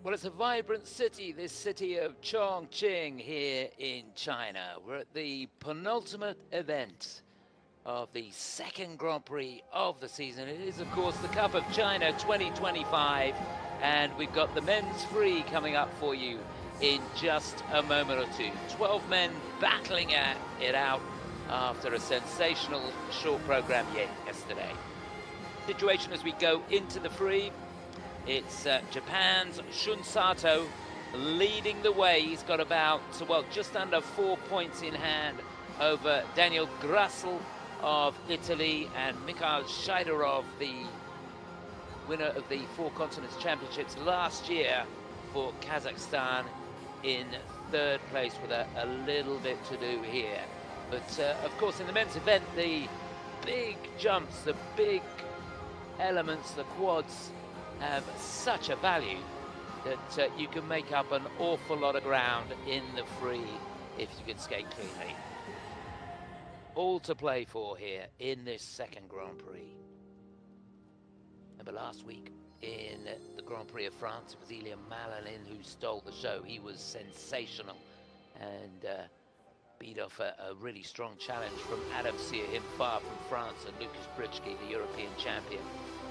Well, it's a vibrant city, this city of Chongqing here in China. We're at the penultimate event of the second Grand Prix of the season. It is, of course, the Cup of China 2025, and we've got the men's free coming up for you in just a moment or two. 12 men battling it out after a sensational short program yesterday. Situation as we go into the free, it's Japan's Shun Sato leading the way. He's got about, well, just under 4 points in hand over Daniel Grassl of Italy and Mikhail Shaidorov, the winner of the Four Continents Championships last year for Kazakhstan, in third place with a little bit to do here. But of course, in the men's event, the big jumps, the big elements, the quads, have such a value that you can make up an awful lot of ground in the free if you can skate cleanly. All to play for here in this second Grand Prix. Remember last week in the Grand Prix of France, it was Ilya Malinin who stole the show. He was sensational and beat off a really strong challenge from Adam Sierhim-Far from France and Lucas Britschke, the European champion,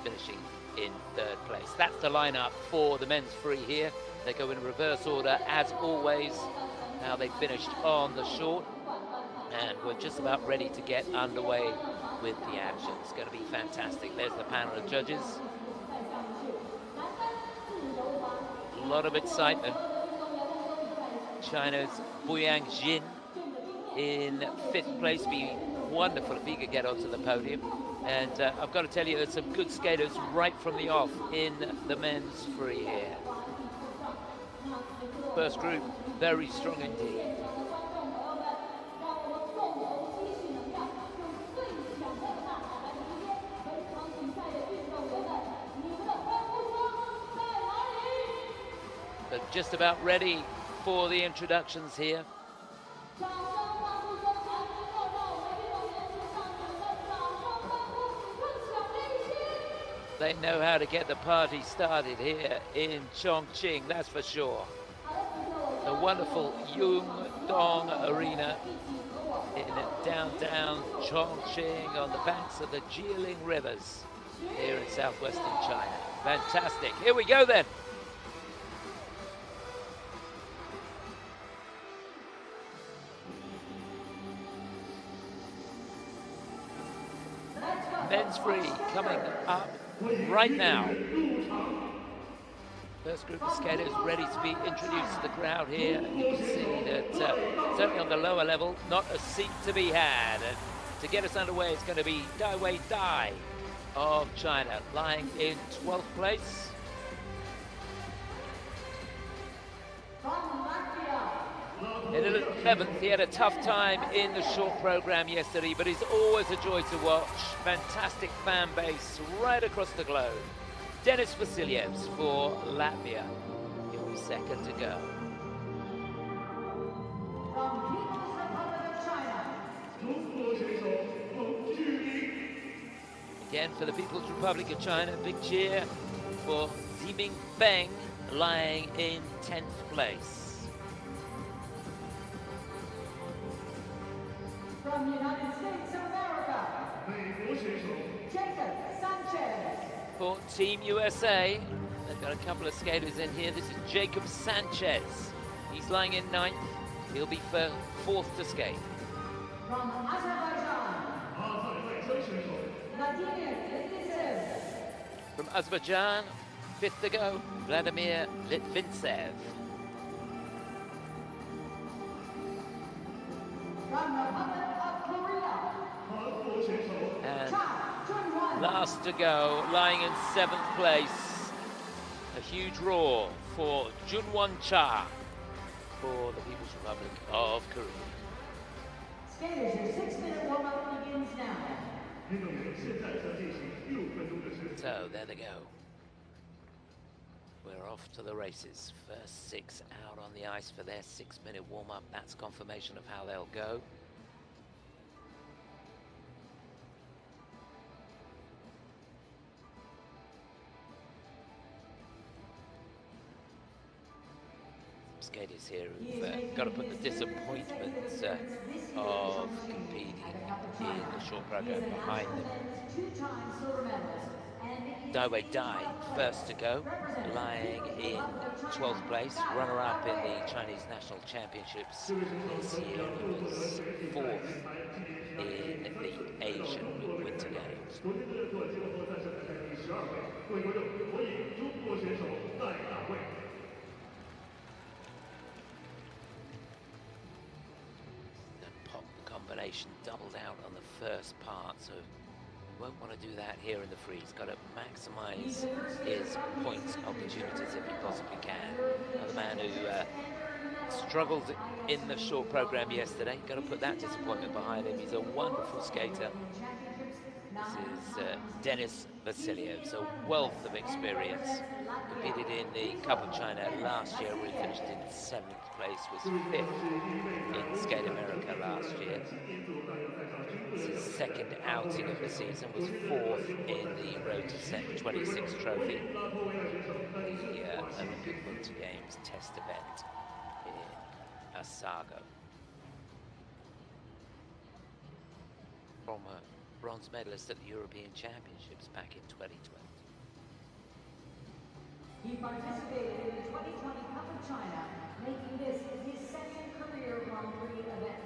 finishing in third place. That's the lineup for the men's free here. They go in reverse order as always. Now they finished on the short, and we're just about ready to get underway with the action. It's going to be fantastic. There's the panel of judges. A lot of excitement. China's Boyang Jin in fifth place. Be wonderful if he could get onto the podium. And I've got to tell you, there's some good skaters right from the off in the men's free here. First group, very strong indeed. But just about ready for the introductions here. They know how to get the party started here in Chongqing, that's for sure. The wonderful Yungdong Arena in downtown Chongqing on the banks of the Jilin rivers here in southwestern China. Fantastic. Here we go then. Men's free coming up right now. First group of skaters ready to be introduced to the crowd here. And you can see that certainly on the lower level, not a seat to be had. And to get us underway, it's going to be Dai Wei of China, lying in 12th place. In 11th, he had a tough time in the short program yesterday, but he's always a joy to watch. Fantastic fan base right across the globe. Denis Vasiljevs for Latvia. He'll be second to go. Again, for the People's Republic of China, big cheer for Zhiming Peng, lying in 10th place. From the United States of America, Sanchez. For Team USA, they've got a couple of skaters in here. This is Jacob Sanchez. He's lying in 9th. He'll be for 4th to skate. From Azerbaijan, Litvintsev. From Azerbaijan, 5th to go, Vladimir Litvintsev. From Republic of Korea, And last to go, lying in 7th place, a huge roar for Junwon Cha for the People's Republic of Korea. Skaters, your 6-minute warm-up begins now. So there they go. We're off to the races. First 6 out on the ice for their 6-minute warm-up. That's confirmation of how they'll go. skaters here who've got to put the disappointment of competing in the short program behind them. Dai Wei first to go, lying in 12th place, runner-up in the Chinese National Championships this year. He was 4th in the Asian Winter Games. The pop combination doubled out on the first part, so won't want to do that here in the free. He's got to maximize his points opportunities if he possibly can. Another man who struggled in the short program yesterday. Got to put that disappointment behind him. He's a wonderful skater. This is Denis Vasiljevs, a wealth of experience. Competed in the Cup of China last year, where he finished in 7th place, was 5th in Skate America last year. His second outing of the season was 4th in the Road to Set 26 trophy, the Olympic Winter Games test event in Osaka. Former bronze medalist at the European Championships back in 2020. He participated in the 2020 Cup of China, making this his second career Grand Prix event.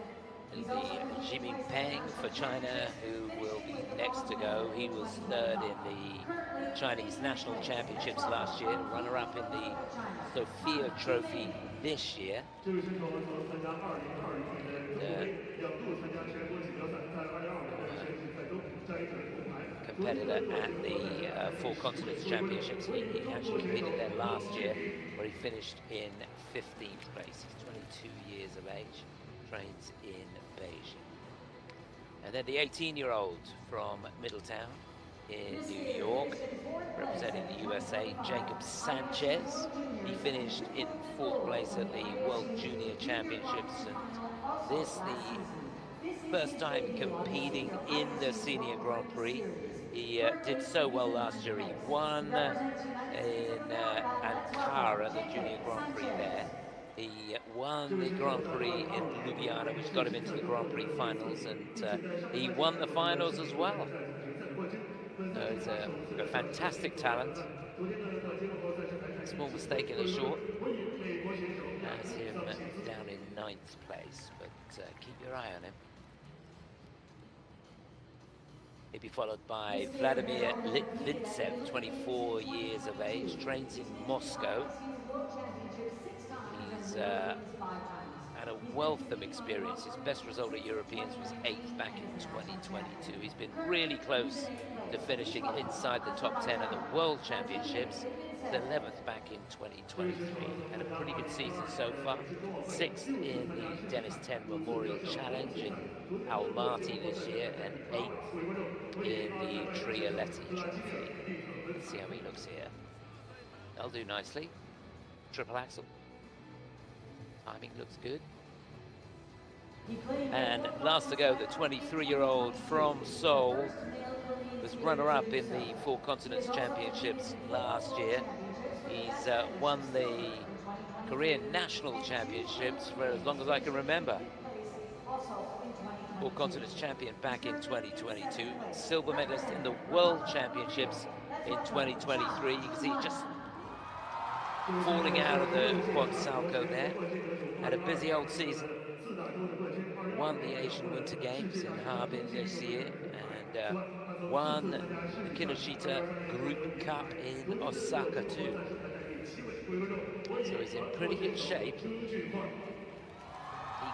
It'll be Zhiming Peng for China, who will be next to go. He was 3rd in the Chinese National Championships last year, runner-up in the Sophia Trophy this year. Competitor at the Four Continents Championships. He actually competed there last year, where he finished in 15th place. He's 22 years of age, trains in Beijing. And then the 18-year-old from Middletown in New York, representing the USA, Jacob Sanchez. He finished in 4th place at the World Junior Championships, and this the first time competing in the Senior Grand Prix. He did so well last year. He won in Ankara, the Junior Grand Prix there. He won the Grand Prix in Ljubljana, which got him into the Grand Prix finals, and he won the finals as well. So he's a fantastic talent. Small mistake in the short. Has him down in 9th place, but keep your eye on him. He'll be followed by Vladimir Litvintsev, 24 years of age, trains in Moscow. He's had a wealth of experience. His best result at Europeans was 8th back in 2022. He's been really close to finishing inside the top 10 at the World Championships. 11th back in 2023. Had a pretty good season so far. 6th in the Dennis 10 Memorial Challenge in Almaty this year, and 8th in the Trialetti Trophy. Let's see how he looks here. That'll do nicely. Triple axel. Timing looks good. And last to go, the 23-year-old from Seoul was runner-up in the Four Continents Championships last year. He's won the Korean National Championships for as long as I can remember. Four Continents champion back in 2022. Silver medalist in the World Championships in 2023. You can see just falling out of the quad salco there. Had a busy old season. Won the Asian Winter Games in Harbin this year, and won the Kinoshita Group Cup in Osaka too. So he's in pretty good shape. He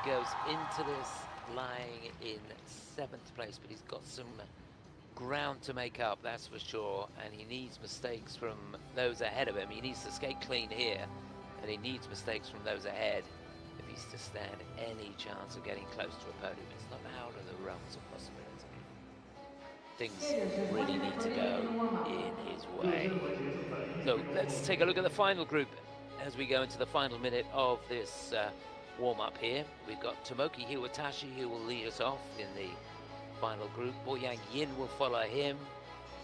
goes into this lying in 7th place, but he's got some ground to make up, that's for sure, and he needs mistakes from those ahead of him. He needs to skate clean here, and he needs mistakes from those ahead if he's to stand any chance of getting close to a podium. It's not out of the realms of possibility. Things really need to go in his way. So let's take a look at the final group as we go into the final minute of this warm-up here. We've got Tomoki Hiwatashi, who will lead us off in the final group. Boyang Yin will follow him.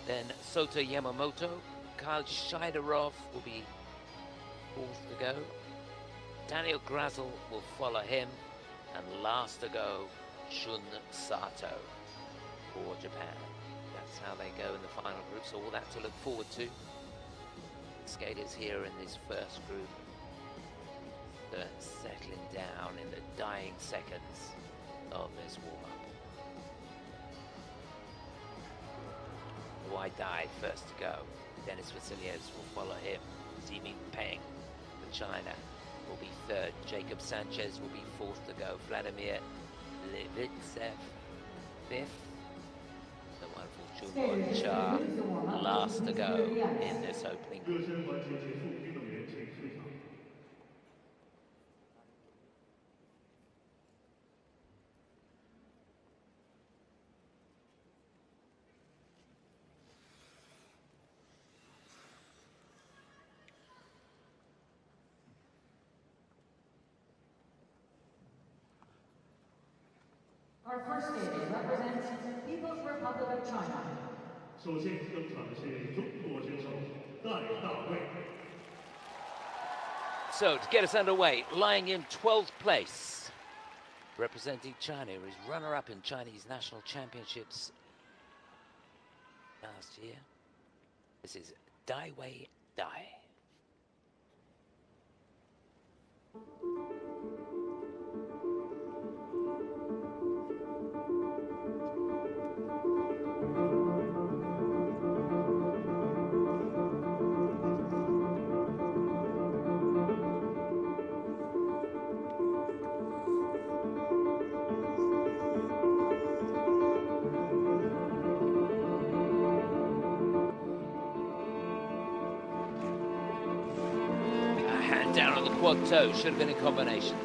Then Sato Yamamoto. Shaidorov will be 4th to go. Daniel Grassl will follow him, and last to go, Shun Sato for Japan. That's how they go in the final group, so all that to look forward to. Skaters here in this first group, settling down in the dying seconds of this warm-up. Wide Dai first to go. Dennis Vasiljevs will follow him. Zhiming Peng for China will be third. Jacob Sanchez will be fourth to go. Vladimir Litvintsev fifth. The wonderful Jin Boyang last to go in this opening group. Our first skater represents People's Republic of China. 首先登场的是中国选手戴大卫。 So to get us underway, lying in 12th place, representing China, is runner-up in Chinese national championships last year. This is Dai Wei Dai. Down on the quad toe, should have been a combination.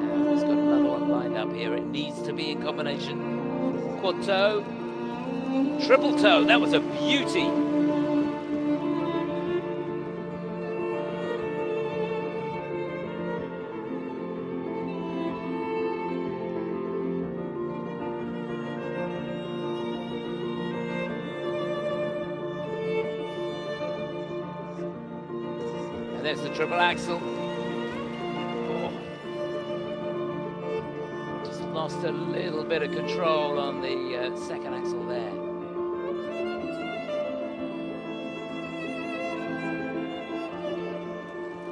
Now he's got another one lined up here. It needs to be in combination. Quad toe, triple toe, that was a beauty. And there's the triple axel. Oh. Just lost a little bit of control on the second axel there.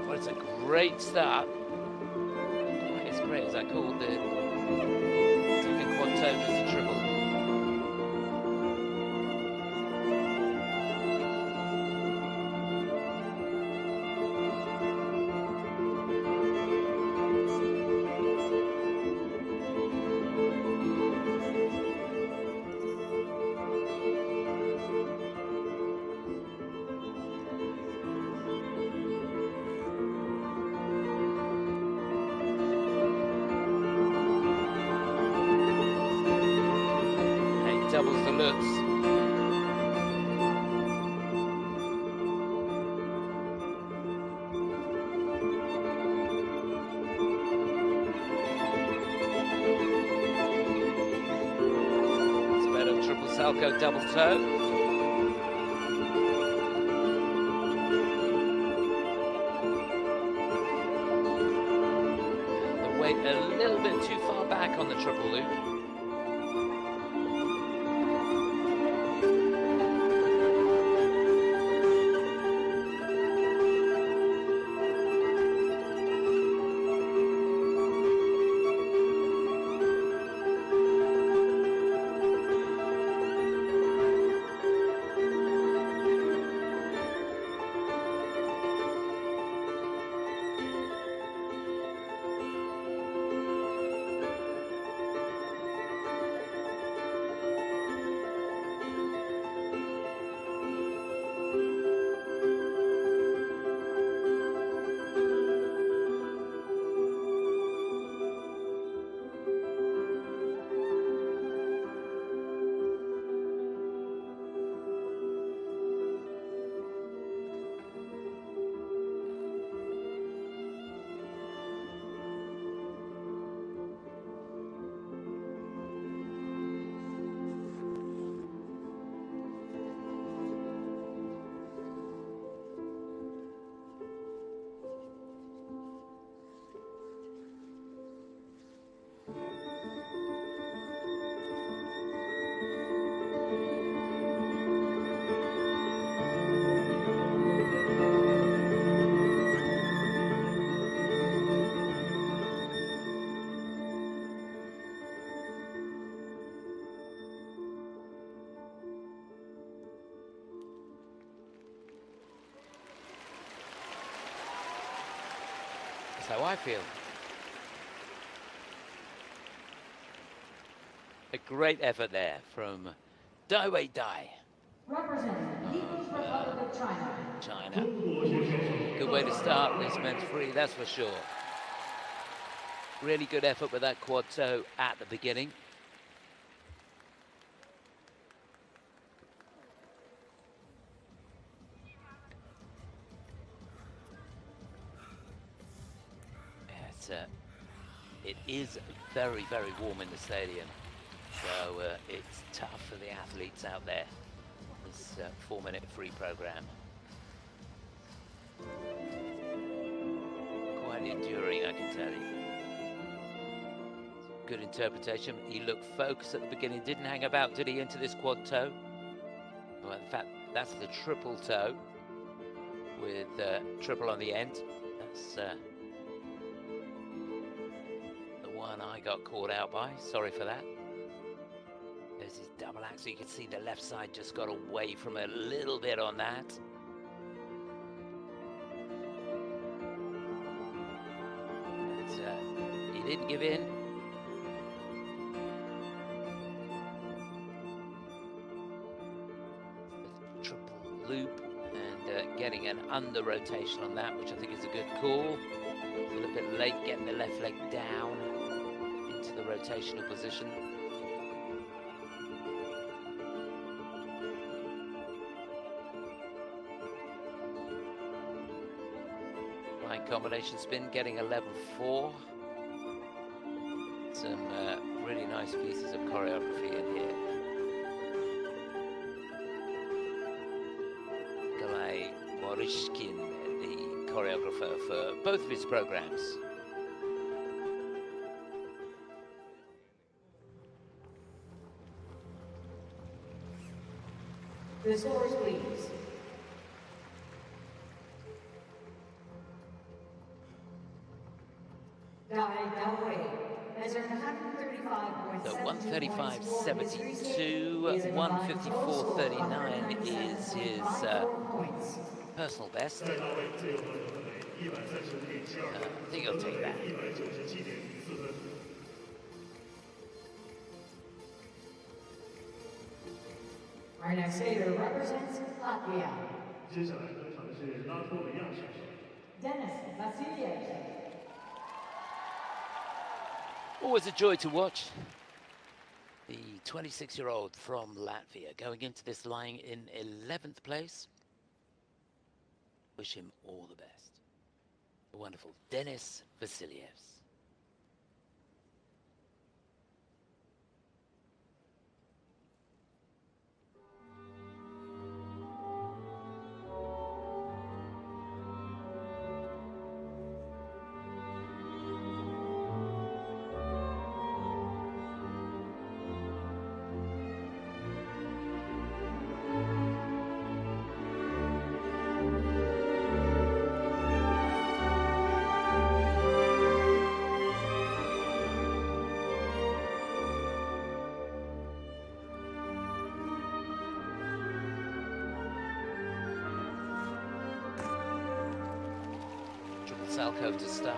Well, it's a great start. Quite as great as I called the second quad toe as the triple. Doubles the looks. It's better triple salco, double toe. The weight a little bit too far back on the triple loop. That's how I feel. A great effort there from Dai Wei Representing the People's Republic of China. China. Good way to start this men's free, that's for sure. Really good effort with that quad toe at the beginning. It is very, very warm in the stadium, so it's tough for the athletes out there. This 4-minute free program. Quite enduring, I can tell you. Good interpretation. He looked focused at the beginning, didn't hang about, did he, into this quad toe? Well, in fact, that's the triple toe with triple on the end. That's the one I got caught out by. Sorry for that. There's his double axel. You can see the left side just got away from a little bit on that. But, he didn't give in. The triple loop and getting an under rotation on that, which I think is a good call. A little bit late getting the left leg down into the rotational position. Fine combination spin, getting a level 4. Some really nice pieces of choreography in here. Nikolai Morishkin, the choreographer for both of his programs. The scores, please. Dai Wei has earned 135.7 So 135.72, 154.39 is his personal best. I think he'll take that. Our next skater represents Latvia. Dennis Vasiljevs. Always a joy to watch. The 26-year-old from Latvia going into this lying in 11th place. Wish him all the best. The wonderful Dennis Vasiljevs. Salko to start.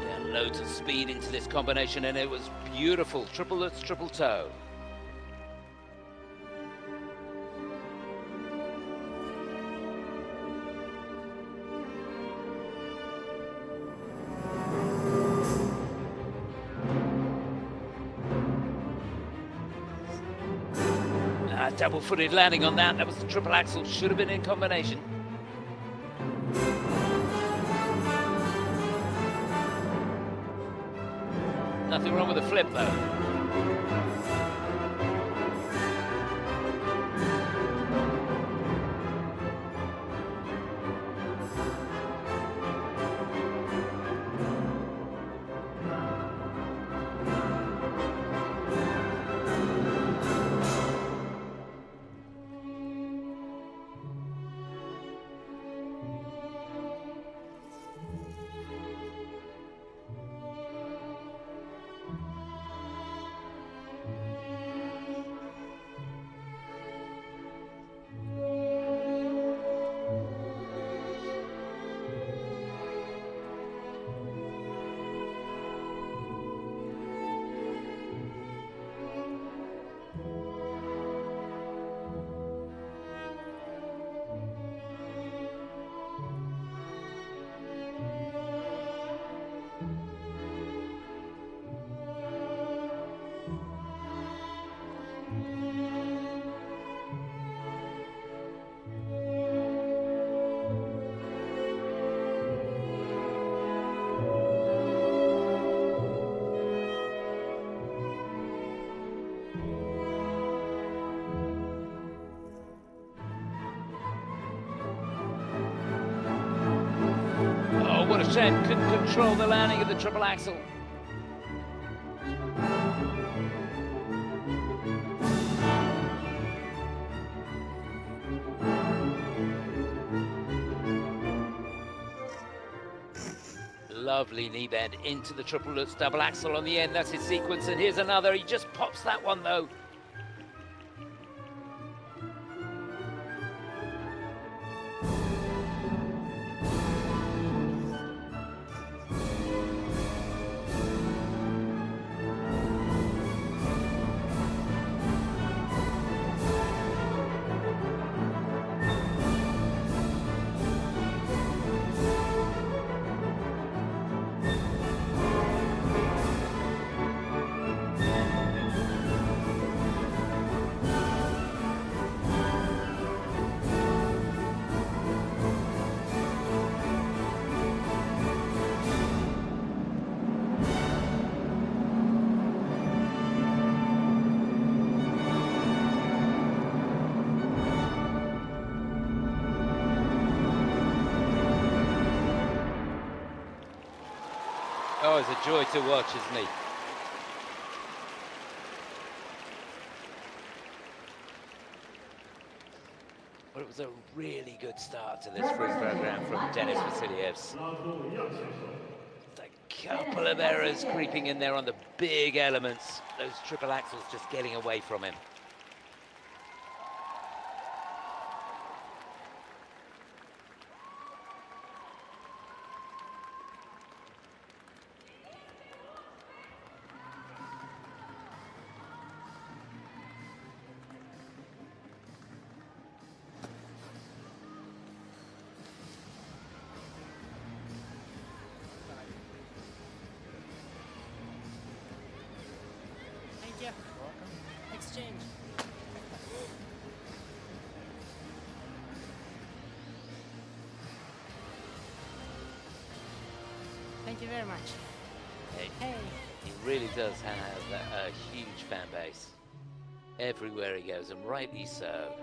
Yeah, loads of speed into this combination, and it was beautiful. Triplets, triple toe. Double-footed landing on that. That was the triple axel. Should have been in combination. Nothing wrong with the flip, though. Chen couldn't control the landing of the triple axel. Lovely knee bend into the triple Lutz double axel on the end. That's his sequence, and here's another. He just pops that one though. Oh, it's a joy to watch, isn't he? Well, it was a really good start to this free program from Denis Vasiljevs. A couple of errors creeping in there on the big elements. Those triple axles just getting away from him. Exchange. Thank you very much. Hey. He really does have a huge fan base everywhere he goes, and rightly so.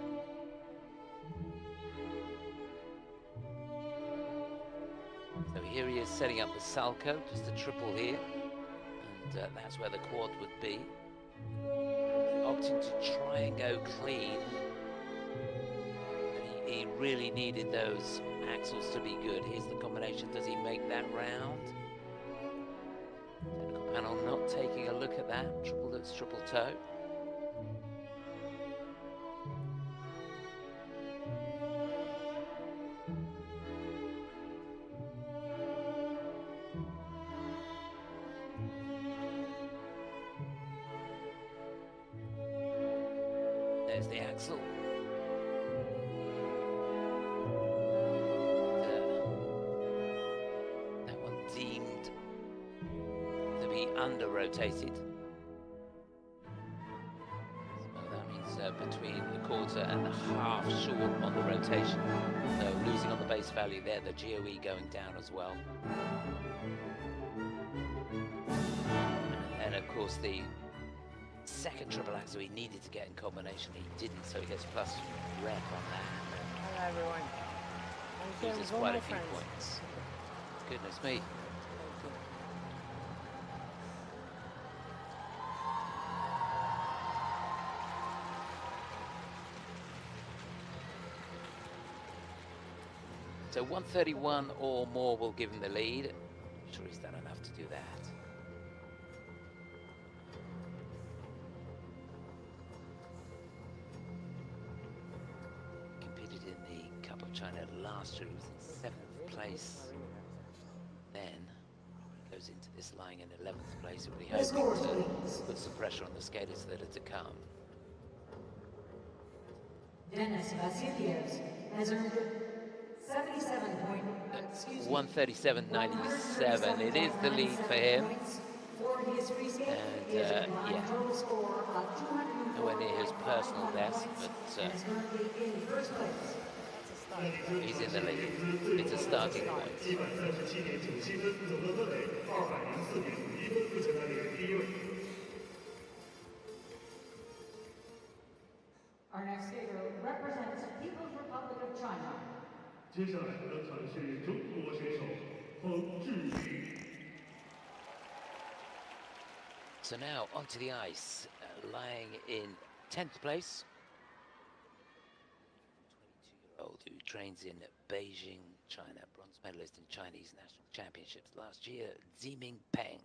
So here he is setting up the salto, just a triple here, and that's where the quad would be. Opting to try and go clean. And he really needed those axles to be good. Here's the combination. Does he make that round? Technical panel not taking a look at that. Triple Lutz, triple toe. There's the axle. That one deemed to be under-rotated. So that means between the quarter and the half short on the rotation. So losing on the base value there, the GOE going down as well. And of course the second triple axel he needed to get in combination, he didn't, so he gets plus rep on that. Hello everyone. Loses quite a few points. Goodness me. So 131 or more will give him the lead. I'm sure he's done enough to do that. China last year, he was in 7th place. Then goes into this lying in 11th place, really hoping to put some pressure on the skaters that are to come. Denis Vasiljevs has earned 137.97. It is the lead for him. And yeah, nowhere near his personal best, but he's in the lead. It's a starting point. Our next skater represents People's Republic of China. 接下来的团是中国选手 Peng Zhiming. So now onto the ice, lying in 10th place. 22-year-old who trains in Beijing, China, bronze medalist in Chinese national championships last year, Zhiming Peng.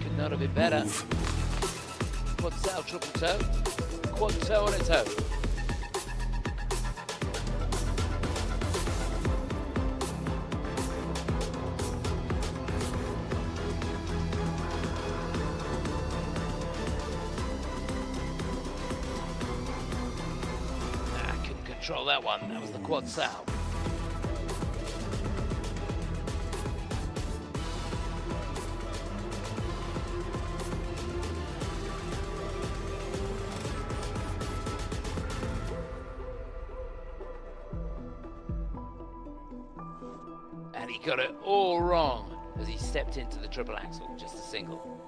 Could not have been better. Quad sail, triple toe, quad toe on its own. Couldn't control that one. That was the quad sail. And he got it all wrong as he stepped into the triple axel, just a single.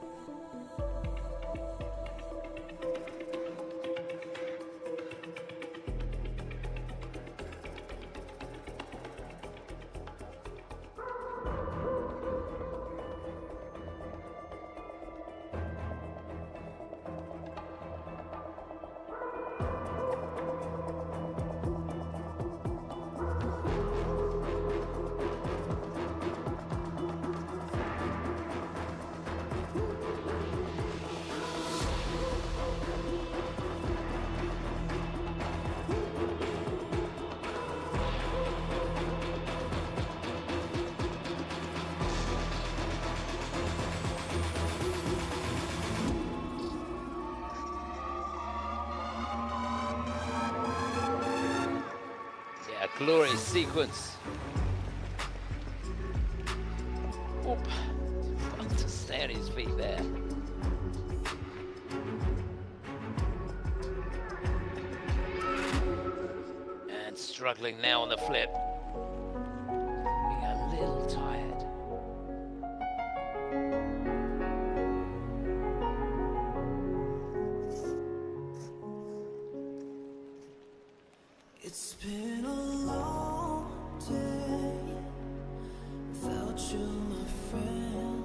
Glorious sequence. Oop. Well to stay on his feet there. And struggling now on the flip. Being a little tired. It's been a long day without you, my friend,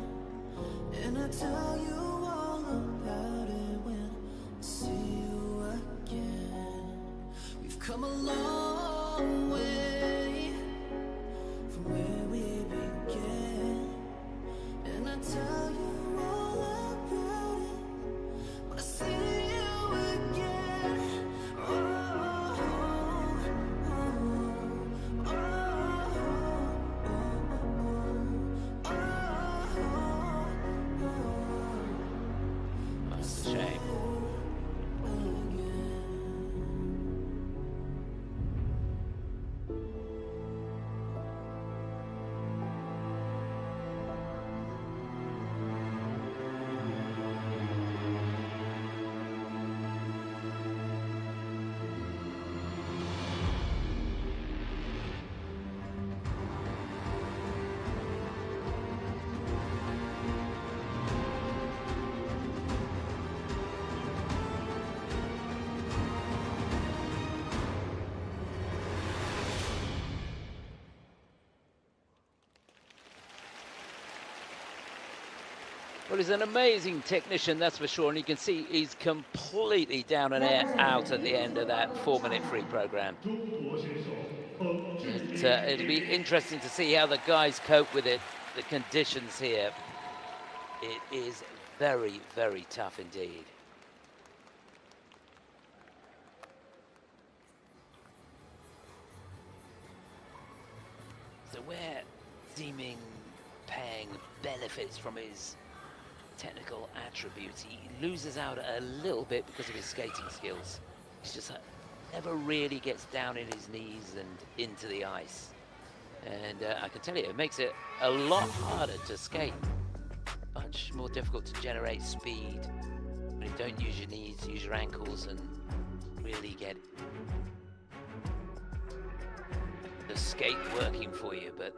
and I tell you all about it when I see you again. We've come a long way from where we began, and I tell you all about it when I see you again. That's a shame. Well, he's an amazing technician, that's for sure, and you can see he's completely down and out at the end of that 4-minute free program. It'll be interesting to see how the guys cope with it, the conditions here. It is very, very tough indeed. Zhiming Peng benefits from his technical attributes. He loses out a little bit because of his skating skills. He's just never really gets down in his knees and into the ice. And I can tell you, it makes it a lot harder to skate. Much more difficult to generate speed when you don't use your knees, use your ankles, and really get the skate working for you. But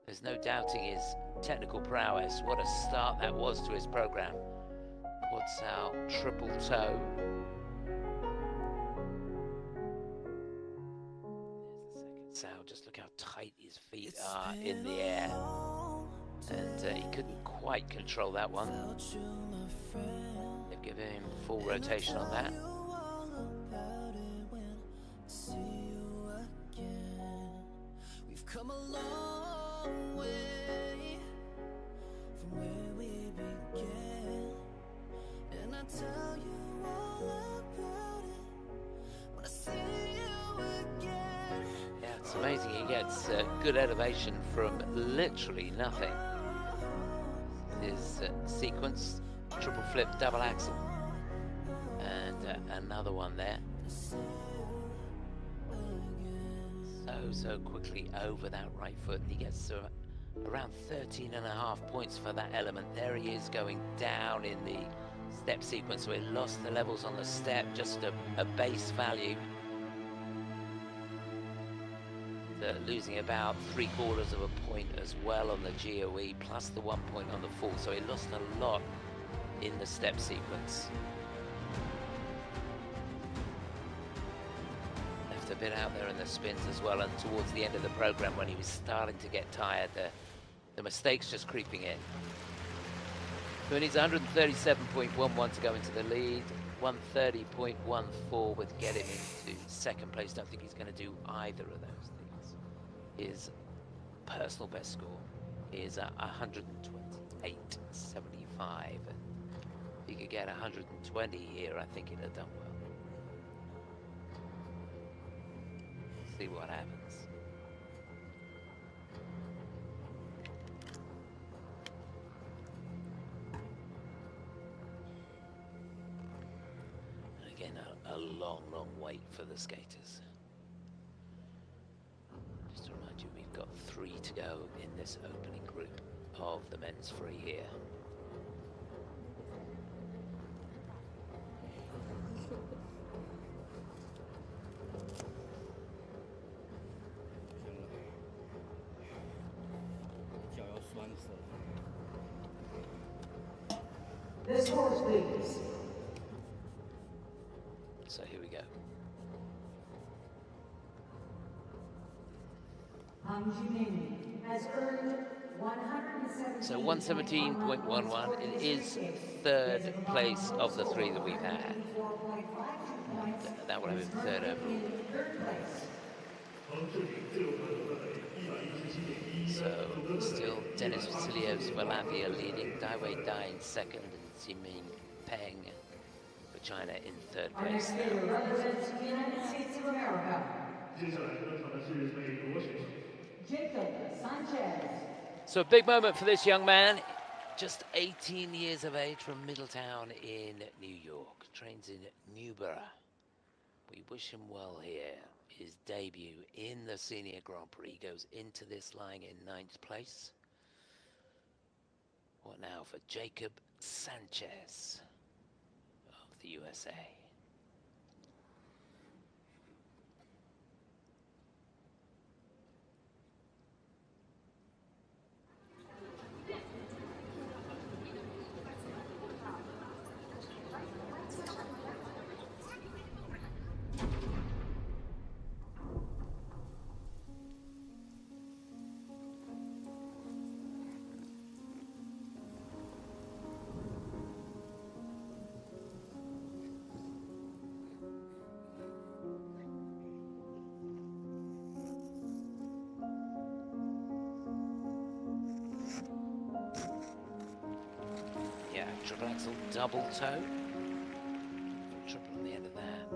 there's no doubting his technical prowess. What a start that was to his program. Quad out, triple toe. There's the second sow. Just look how tight his feet are in the air. And he couldn't quite control that one. They've given him full rotation on that. We've come a long way from where we began, and I tell you all about it when I see you again. Yeah, it's amazing. He gets good elevation from literally nothing. His sequence, triple flip, double axel, and another one there. So quickly over that right foot. He gets around 13.5 points for that element. There he is going down in the step sequence, so he lost the levels on the step, just a base value. Losing about 3/4 of a point as well on the GOE, plus the 1 point on the full, so he lost a lot in the step sequence. Left a bit out there in the spins as well, and towards the end of the program when he was starting to get tired, the mistakes just creeping in. So he needs 137.11 to go into the lead, 130.14 would get him into second place. Don't think he's going to do either of those things. His personal best score is 128.75, and if he could get 120 here, I think he'd have done well. See what happens. And again, a long wait for the skaters. Just to remind you, we've got 3 to go in this opening group of the men's free here. The scores, please. So here we go. Zhiming has earned 117. So 117.11. It is third place of the 3 that we've had. That will have him third overall. So still Dennis Vasiljevs leading, Dai Wei in second, and Zhiming Peng for China in third Our place. next skater represents the United States of America. Jacob Sanchez. So a big moment for this young man, just 18 years of age, from Middletown in New York, trains in Newborough. We wish him well here. His debut in the Senior Grand Prix, goes into this lying in 9th place. What now for Jacob Sanchez of the USA? Triple axel, double toe. Triple on the end of that.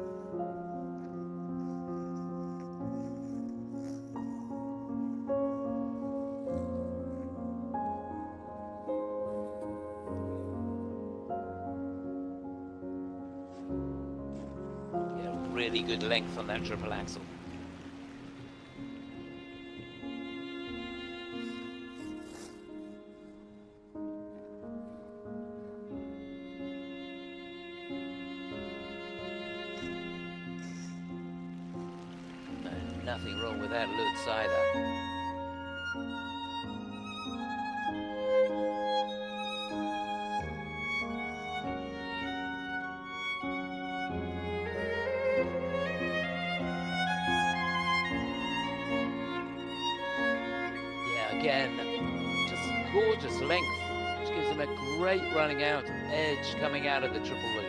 really good length on that triple axel. And nothing wrong with that Lutz either. Again, just gorgeous length, which gives him a great running out edge coming out of the triple loop.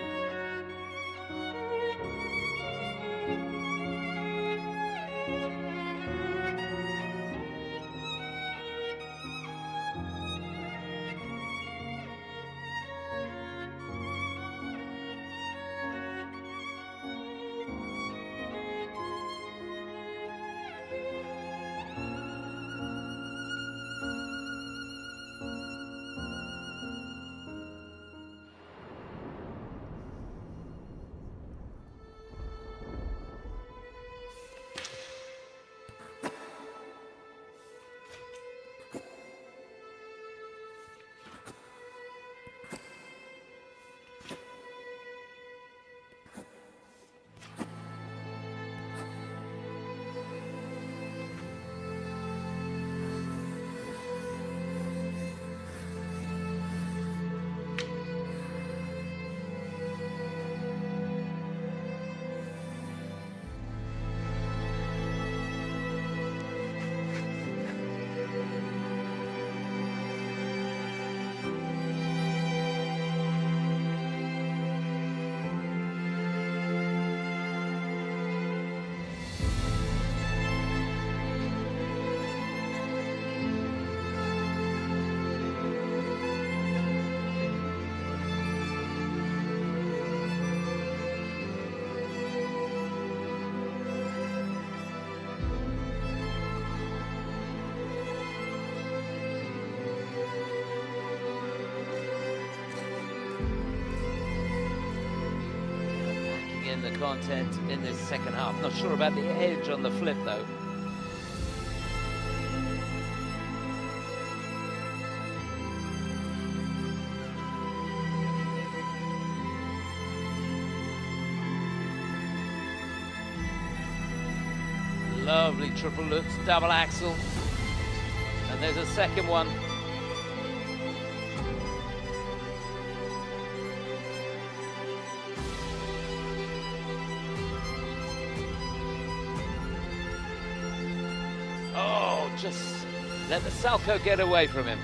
In the content in this second half. Not sure about the edge on the flip though. Lovely triple lutz, double axel. And there's a second one. Just let the Salchow get away from him.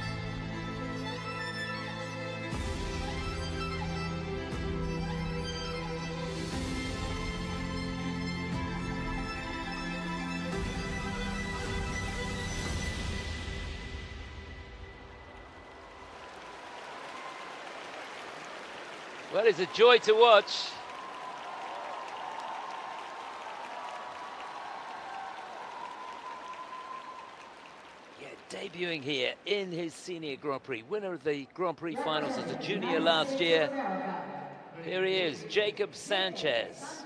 Well, it's a joy to watch. Debuting here in his senior Grand Prix, winner of the Grand Prix finals as a junior last year. Here he is, Jacob Sanchez.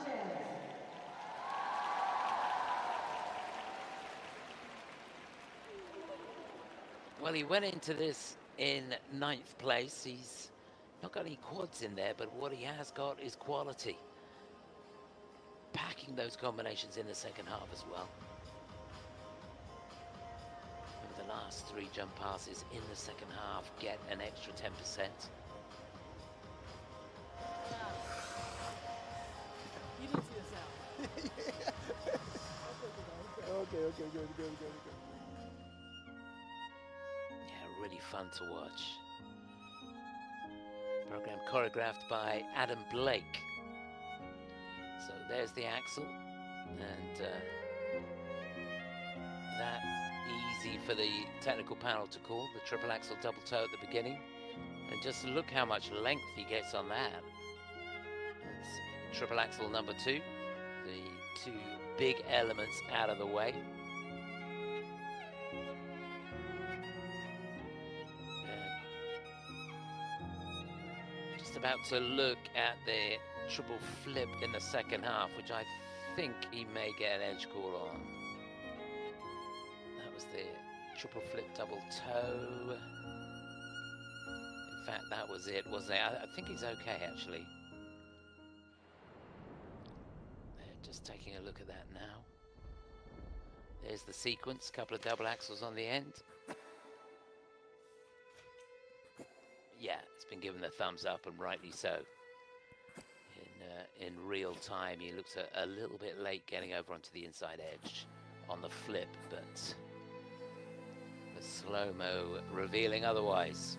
Well, he went into this in 9th place. He's not got any quads in there, but what he has got is quality. Packing those combinations in the second half as well. The last 3 jump passes in the second half get an extra 10%. You didn't see the sound. Okay, good. Yeah, really fun to watch. Program choreographed by Adam Blake. So there's the axel, and that easy for the technical panel to call, the triple axel double toe at the beginning. And just look how much length he gets on that. That's triple axel number 2, the 2 big elements out of the way. Just about to look at the triple flip in the second half, which I think he may get an edge call on. That was the triple flip double toe. In fact, that was it, wasn't it? I think he's okay, actually. Just taking a look at that now. There's the sequence, couple of double axels on the end. Yeah, it's been given the thumbs up, and rightly so. In real time, he looks a little bit late getting over onto the inside edge on the flip, but the slow-mo revealing otherwise.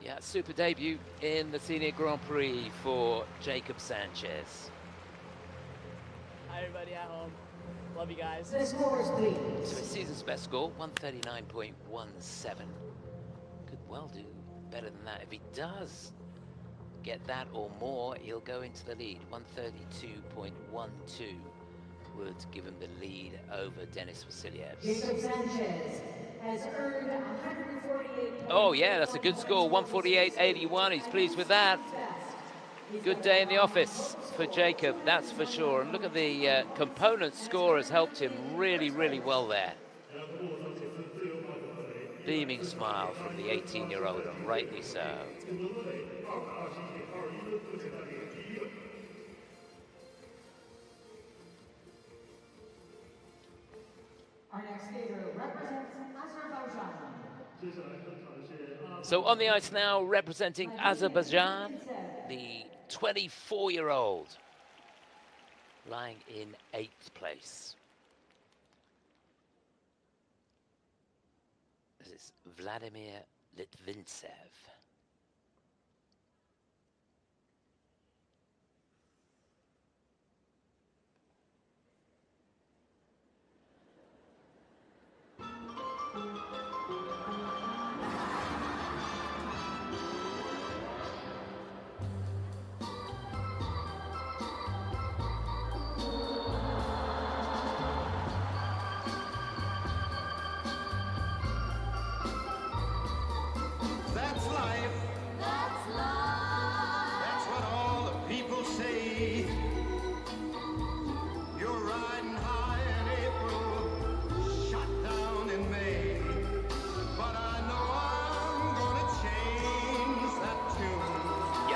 Yeah, super debut in the Senior Grand Prix for Jacob Sanchez. Hi everybody at home. Love you guys. The scores, please. So his season's best score, 139.17. Could well do better than that. If he does get that or more, he'll go into the lead. 132.12 would give him the lead over Denis Vasiljevs. Jacob Sanchez has earned 148. Oh yeah, that's a good score, 148.81. He's pleased with that. Good day in the office for Jacob, that's for sure. And look at the component score has helped him really, really well there. Beaming smile from the 18-year-old, and rightly so. Our next skater represents Azerbaijan. So on the ice now, representing Azerbaijan, the 24-year-old, lying in 8th place. This is Vladimir Litvintsev.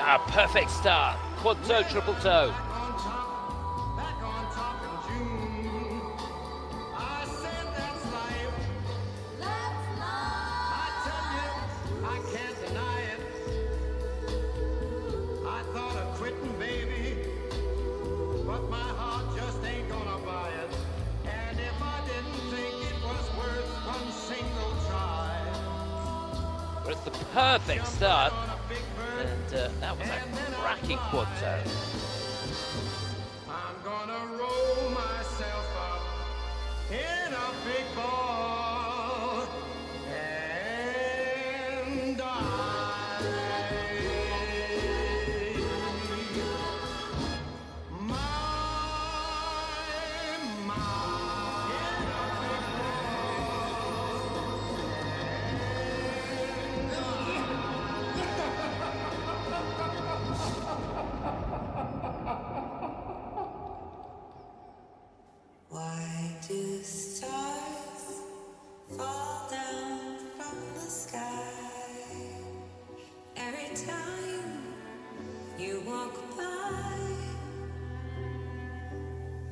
A perfect start, quad toe, triple toe. But it's the perfect start. And that was a cracking quad toe. I'm gonna roll myself up in a big ball and die. Why do stars fall down from the sky every time you walk by?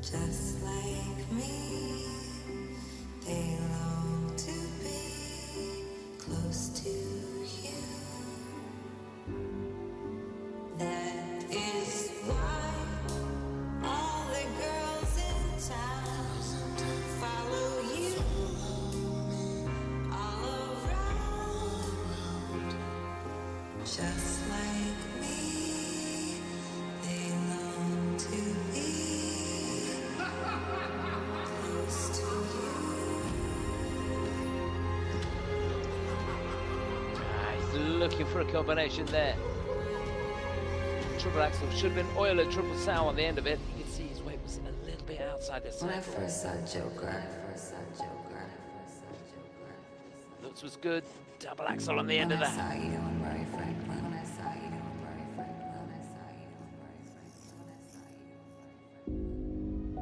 Just like me, they long to be close to you. That is why all the girls in town follow you all around. Just like me, they long to be close to you. He's looking for a combination there. Triple axel should have been Euler triple sow on the end of it. You can see his weight was a little bit outside the When I circle. first saw Joker, Looks was good. Double axel on the end when of I saw that. you and Murray Franklin,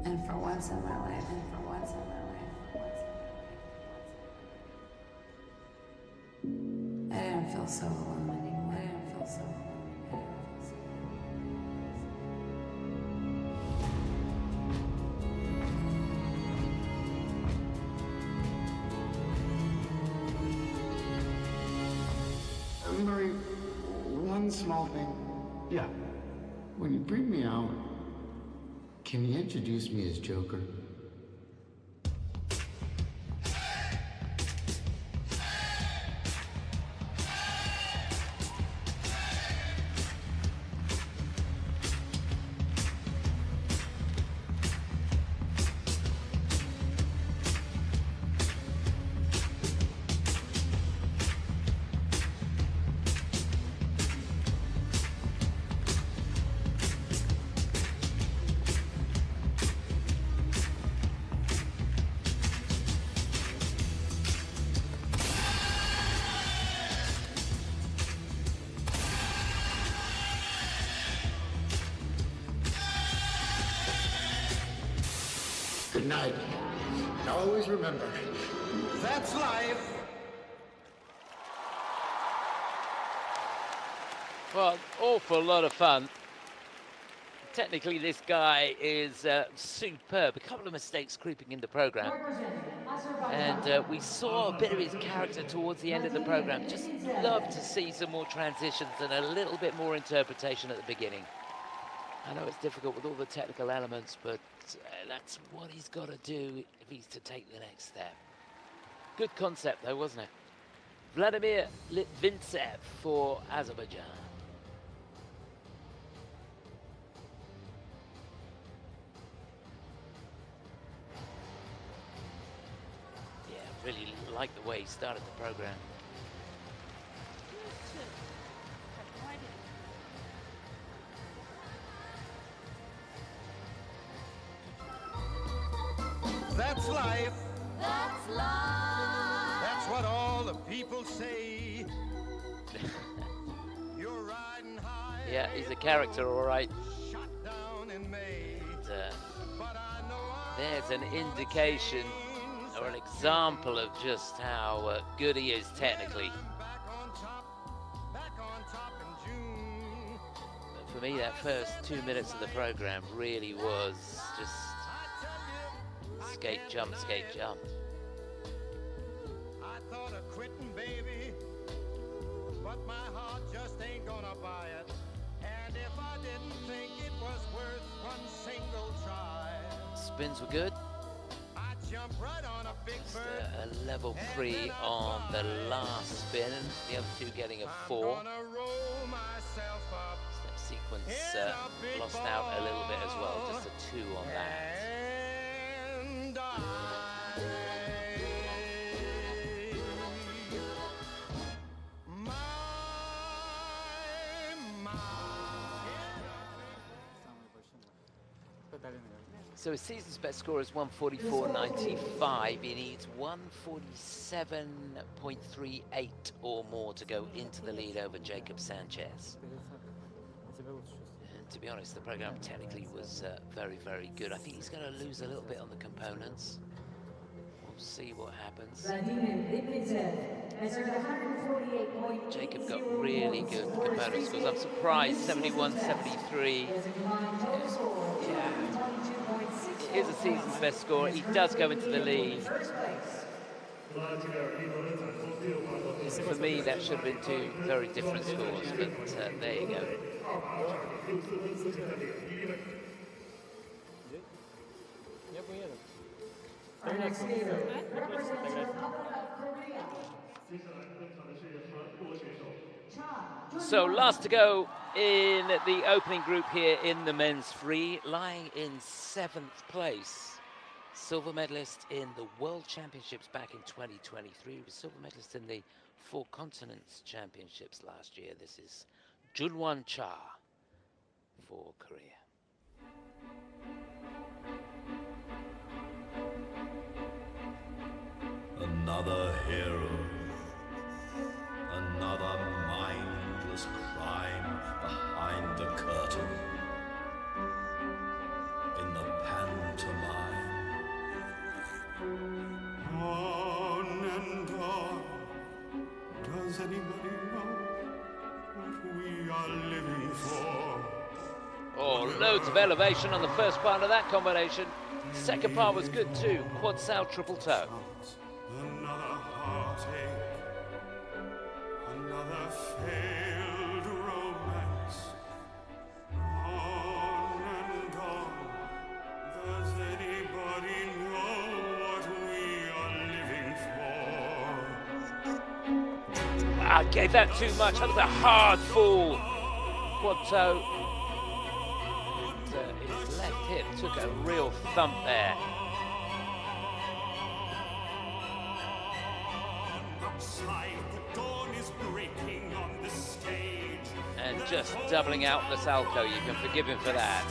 and for once in my life, I didn't feel so alone anymore. Murray, one small thing. Yeah. When you bring me out, can you introduce me as Joker? Good night. And always remember, That's life. Well, an awful lot of fun. Technically, this guy is superb. A couple of mistakes creeping in the program. And we saw a bit of his character towards the end of the program. Just love to see some more transitions and a little bit more interpretation at the beginning. I know it's difficult with all the technical elements, but that's what he's got to do if he's to take the next step. Good concept, though, wasn't it? Vladimir Litvintsev for Azerbaijan. Yeah, really like the way he started the program. That's life. That's life. That's what all the people say. You're riding high. Yeah, he's a character, all right. Shot down in May. And, But I know there's an indication or an example of just how good he is technically. back on top in June. But for me, that first 2 minutes of the program really was just skate, jump, skate, jump. I thought of quitting, baby, but my heart just ain't gonna buy it. And if I didn't think it was worth one single try, Spins were good. I'd jump right on a big Just bird. a level 3 on the last spin, and the other two getting a 4. I'm gonna roll myself up That sequence in a big lost out a little bit as well, ball. just a 2 on that. And So his season's best score is 144.95. He needs 147.38 or more to go into the lead over Jacob Sanchez. And to be honest, the program technically was very, very good. I think he's going to lose a little bit on the components. We'll see what happens. Jacob got really good component scores. I'm surprised, 71, 73. Yeah. It is a season's best score. He does go into the lead. For me, that should have been 2 very different scores, but there you go. Our next skater represents the Republic of Korea. So last to go in the opening group here in the men's free, lying in 7th place. Silver medalist in the World Championships back in 2023. He was silver medalist in the 4 Continents Championships last year. This is Junwon Cha for Korea. Another hero, another mindless crime behind the curtain. In the pantomime. On and on. Does anybody know what we are living for? Oh, loads of elevation on the first part of that combination. Second part was good too. Quad sal triple toe. Another heartache, another failed romance. On and on. Does anybody know what we are living for? I gave that too much. That was a hard fall. Quad toe. His left hip took a real thump there. Outside, the dawn is breaking on the stage. And just doubling out the salto, you can forgive him for that.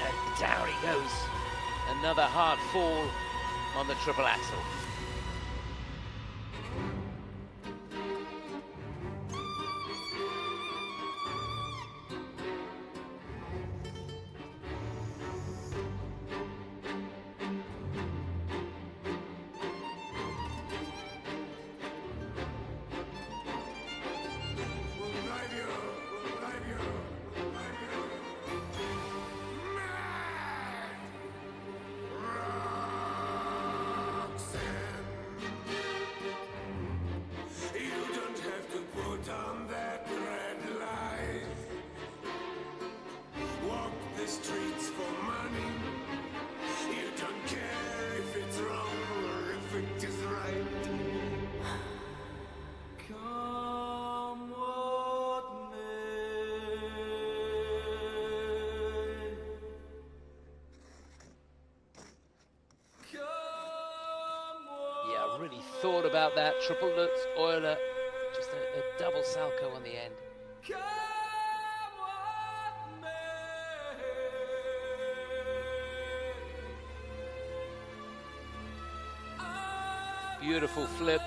And down he goes. Another hard fall on the triple axel. Really thought about that. Triple Lutz, Euler, just a double Salchow on the end. Beautiful flip,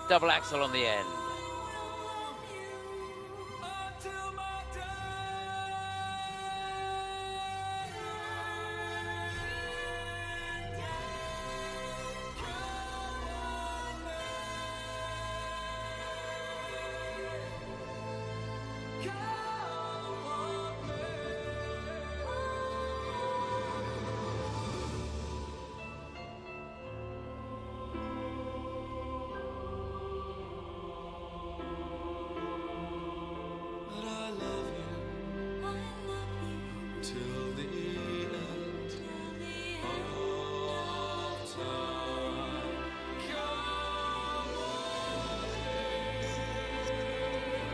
double axel on the end.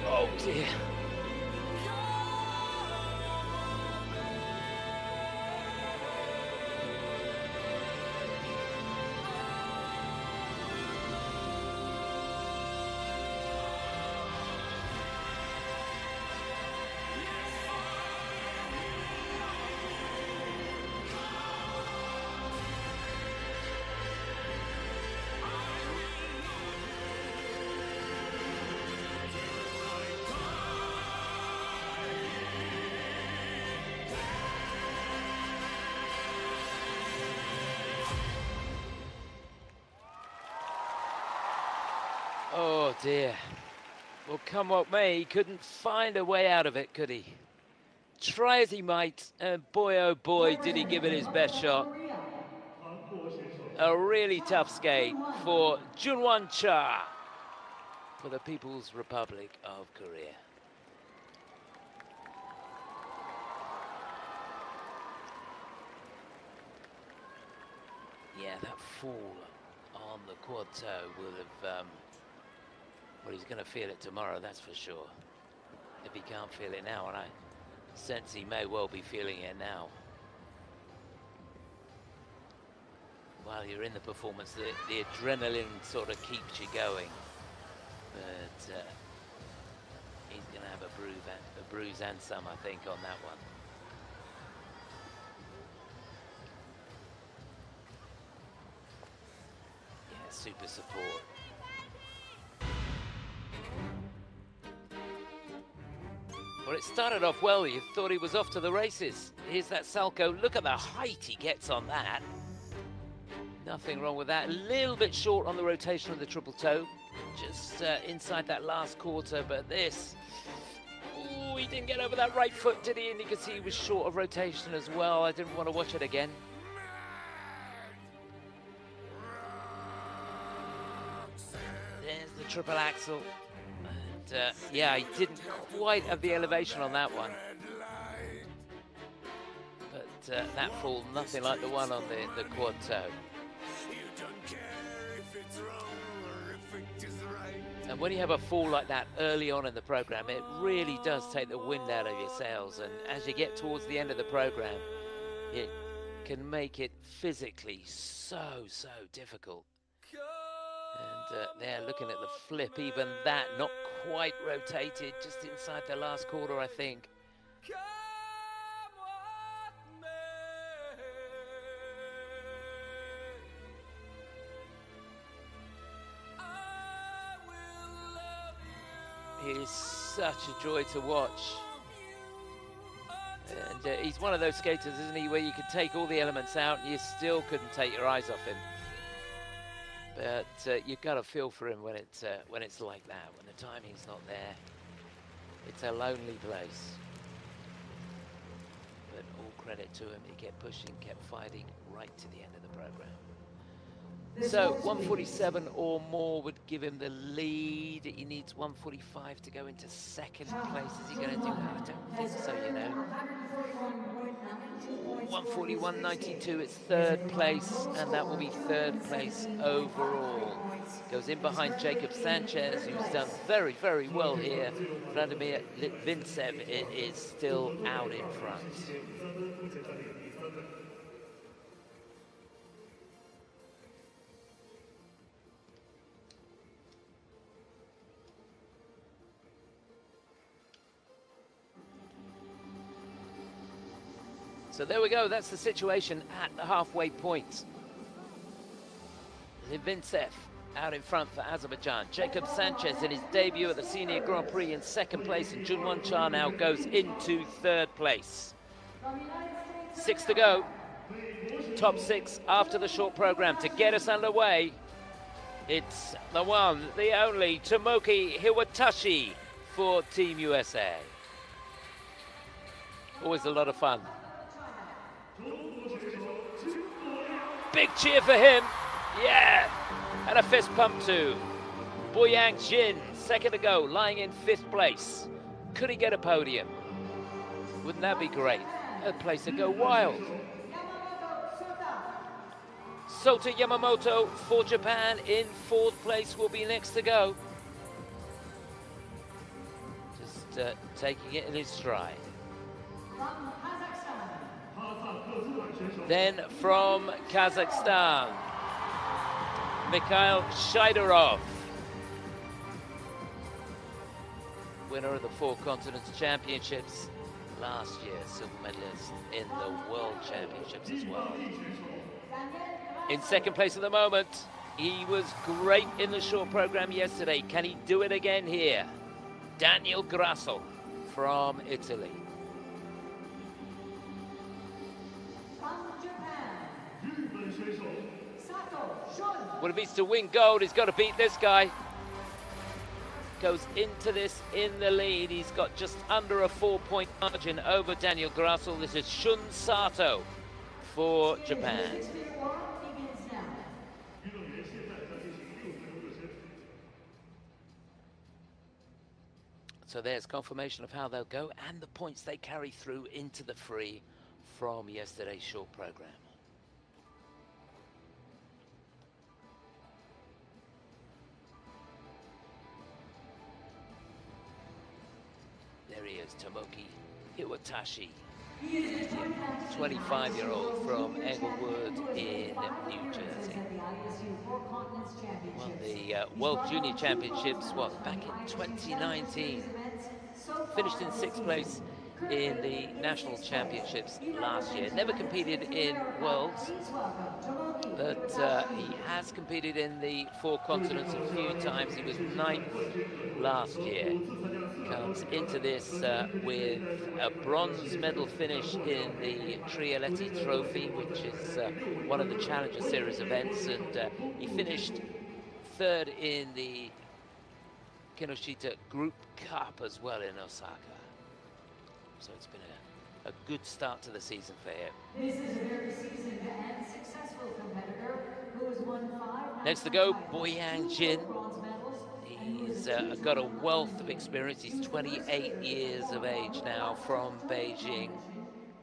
Oh dear. Oh dear. Well, come what may, he couldn't find a way out of it, could he? Try as he might, and boy oh boy did he give it his best shot. A really tough skate for Junwan Cha for the People's Republic of Korea. Yeah, that fall on the quad toe will have, well, he's going to feel it tomorrow, that's for sure. If he can't feel it now, and I sense he may well be feeling it now. While you're in the performance, the adrenaline sort of keeps you going. But he's going to have bruise and some, I think, on that one. Yeah, super support. Well, it started off well. You thought he was off to the races. Here's that Salchow. Look at the height he gets on that. Nothing wrong with that. A little bit short on the rotation of the triple toe. Just inside that last quarter, but this... Ooh, he didn't get over that right foot, did he? And you can see he was short of rotation as well. I didn't want to watch it again. There's the triple axel. And yeah, he didn't quite have the elevation on that one. But that fall, nothing like the one on the quad toe. And when you have a fall like that early on in the program, it really does take the wind out of your sails. And as you get towards the end of the program, it can make it physically so difficult. And there, looking at the flip, even that not quite rotated, just inside the last quarter, I think. He's such a joy to watch. And he's one of those skaters, isn't he, where you could take all the elements out and you still couldn't take your eyes off him. But you've got to feel for him when it's like that, when the timing's not there. It's a lonely place. But all credit to him, he kept pushing, kept fighting right to the end of the program. So 147 or more would give him the lead. He needs 145 to go into second place. Is he going to do that? I don't think so, you know. 141.92, it's third place, and that will be third place overall. Goes in behind Jacob Sanchez, who's done very well here. Vladimir Litvintsev is still out in front. So there we go, that's the situation at the halfway point. Litvintsev out in front for Azerbaijan. Jacob Sanchez in his debut at the Senior Grand Prix in second place, and Junwon Cha now goes into third place. 6 to go. Top 6 after the short program. To get us underway, it's the one, the only, Tomoki Hiwatashi for Team USA. Always a lot of fun. Big cheer for him, yeah, and a fist pump too. Boyang Jin, second to go, lying in 5th place. Could he get a podium? Wouldn't that be great? A place to go wild. Sota Yamamoto for Japan in 4th place will be next to go. Just taking it in his stride. Then from Kazakhstan, Mikhail Shaidorov, winner of the 4 Continents Championships last year, silver medalist in the World Championships as well. In second place at the moment, he was great in the short program yesterday. Can he do it again here? Daniel Grassl from Italy. Well, if he's to win gold, he's got to beat this guy. Goes into this in the lead. He's got just under a 4-point margin over Daniel Grassl. This is Shun Sato for Japan. So there's confirmation of how they'll go and the points they carry through into the free from yesterday's short program. There he is, Tomoki Hiwatashi He is the 25-year-old from Englewood in New Jersey. Won the World Junior Championships, back in 2019. Finished in 6th place in the National Championships last year. Never competed in Worlds, but he has competed in the 4 continents a few times. He was 9th last year. Comes into this with a bronze medal finish in the Trialetti Trophy, which is one of the Challenger Series events, and he finished 3rd in the Kinoshita Group Cup as well in Osaka. So it's been a good start to the season for him. This is a very seasoned and successful competitor who has won 5. Next to go, Boyang Jin. He's got a wealth of experience. He's 28 years of age now, from Beijing.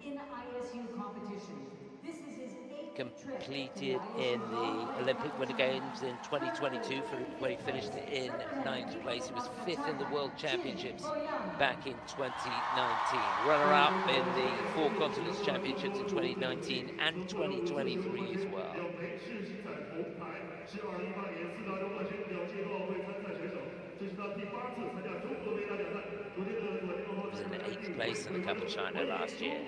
In ISU competition. This is his 8th Completed in the Olympic Winter Games in 2022, where he finished in 9th place. He was 5th in the World Championships back in 2019. Runner-up in the 4 Continents Championships in 2019 and 2023 as well. He was in 8th place in the Cup of China last year.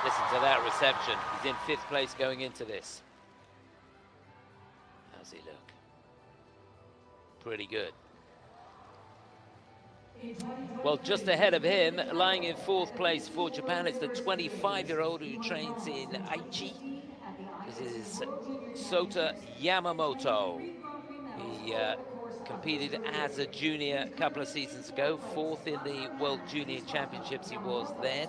Listen to that reception. He's in 5th place going into this. How's he look? Pretty good. Well, just ahead of him, lying in 4th place for Japan, is the 25-year-old who trains in Aichi. This is Sato Yamamoto. He competed as a junior a couple of seasons ago, 4th in the World Junior Championships he was then.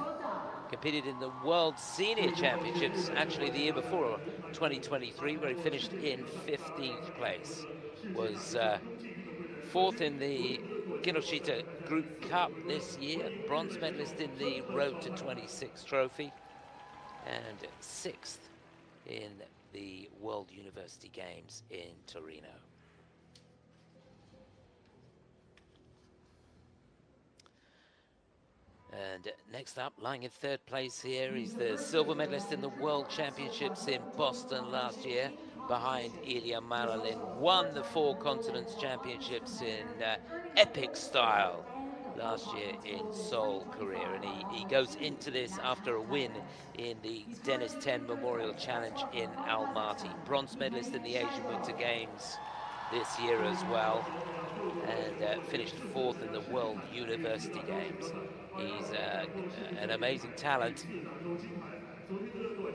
Competed in the World Senior Championships, actually the year before, 2023, where he finished in 15th place. Was 4th in the Kinoshita Group Cup this year, bronze medalist in the Road to 26 trophy, and 6th in the World University Games in Torino. And next up, lying in 3rd place here, he's the silver medalist in the World Championships in Boston last year, behind Ilya Malalin. Won the 4 Continents Championships in epic style last year in Seoul, Korea. And he goes into this after a win in the Dennis 10 Memorial Challenge in Almaty. Bronze medalist in the Asian Winter Games this year as well, and finished 4th in the World University Games. He's an amazing talent,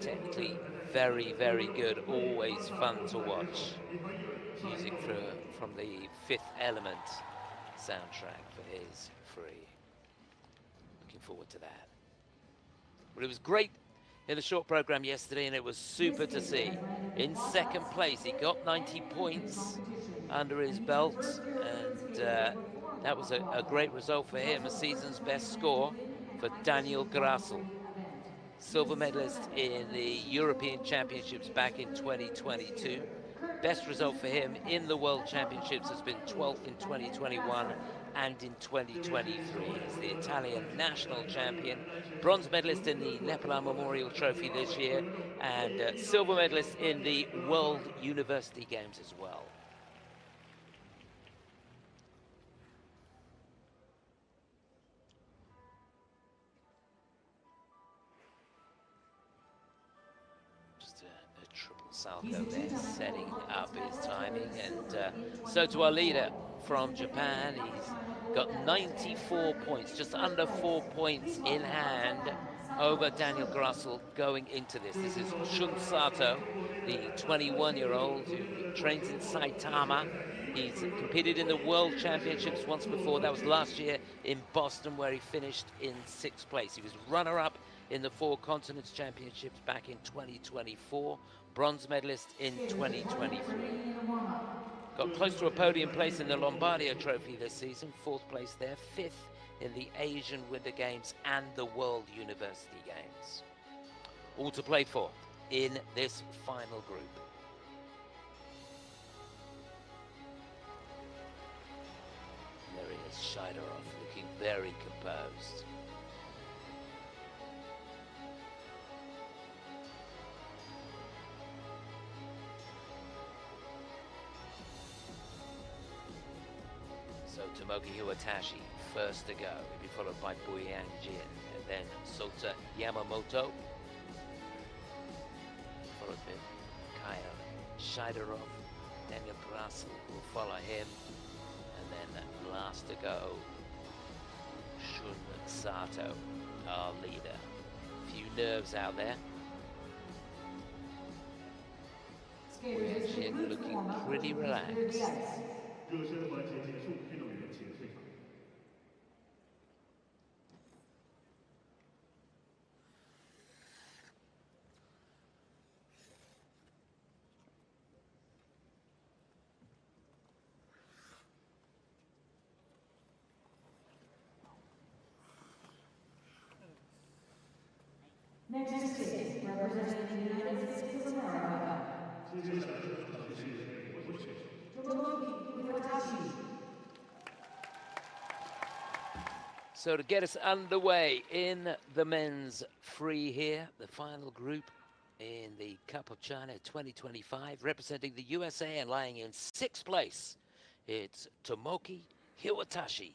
technically very, very good, always fun to watch. Music from the Fifth Element soundtrack for his Free. Looking forward to that. But it was great in the short program yesterday, and it was super to see. In 2nd place, he got 90 points under his belt, and that was a great result for him, a season's best score for Daniel Grassl. Silver medalist in the European Championships back in 2022. Best result for him in the World Championships has been 12th in 2021 and in 2023. He's the Italian national champion, bronze medalist in the Nepal Memorial Trophy this year, and silver medalist in the World University Games as well. Salko there setting up his timing, and so to our leader from Japan, he's got 94 points, just under 4 points in hand over Daniel Grassl going into this. This is Shun Sato, the 21-year-old who trains in Saitama. He's competed in the World Championships once before. That was last year in Boston, where he finished in 6th place. He was runner-up in the 4 Continents Championships back in 2024. Bronze medalist in 2023. Got close to a podium place in the Lombardia Trophy this season, 4th place there, 5th in the Asian Winter Games and the World University Games. All to play for in this final group. There he is, Shaidorov looking very composed. So Tomoki Hiwatashi first to go, he'll be followed by Boyang Jin, and then Sota Yamamoto, followed by Kaya Shaidorov, Daniel Grassl will follow him, and then last to go, Shun Sato, our leader. Few nerves out there. Boyang Jin looking pretty relaxed. 热身环节结束，运动员请退场。 Next stage, representing the United States of America, 接下来是美国选手。 Tomoki Hiwatashi. So to get us underway in the men's free here, the final group in the Cup of China 2025, representing the USA and lying in 6th place, it's Tomoki Hiwatashi.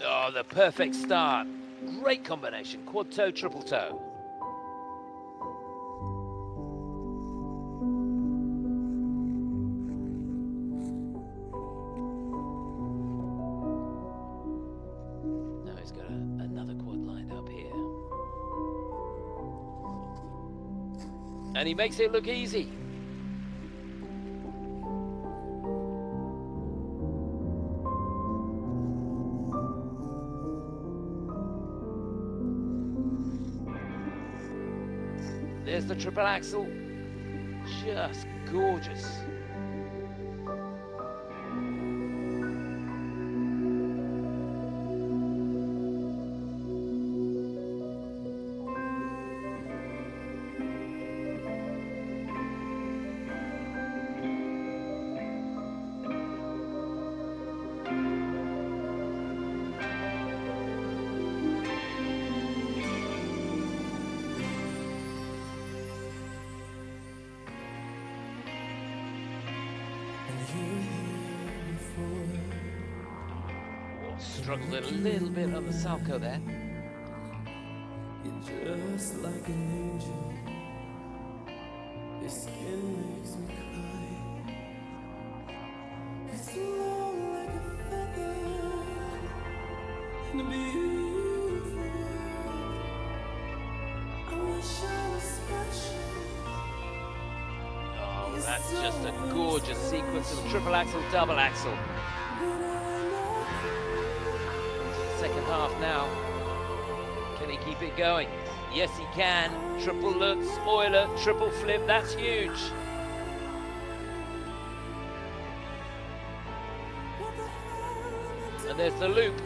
Oh, the perfect start. Great combination, quad toe, triple toe. Now he's got another quad lined up here. And he makes it look easy. There's the triple axel, just gorgeous. Struggled a little bit on the Salco there. You're just like an angel. Your skin makes me cry. It's long like a feather in a beautiful world. I wish I was special. Oh, that's just a gorgeous sequence of triple axel, double axel. Second half now. Can he keep it going? Yes, he can. Triple Lutz, Euler, triple flip, that's huge. And there's the loop.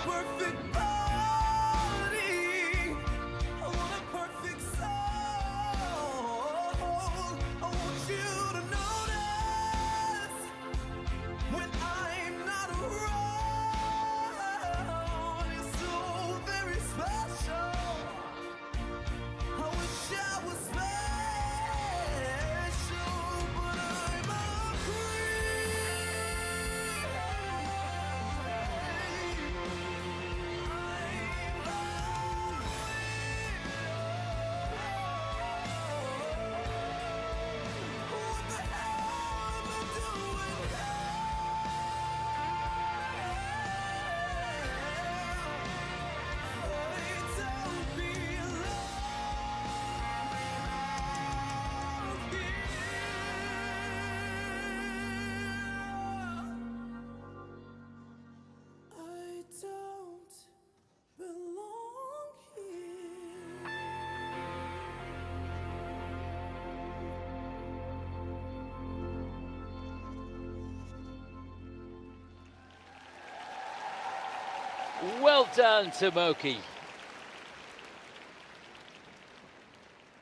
Perfect body. I want a perfect Well done, Tomoki.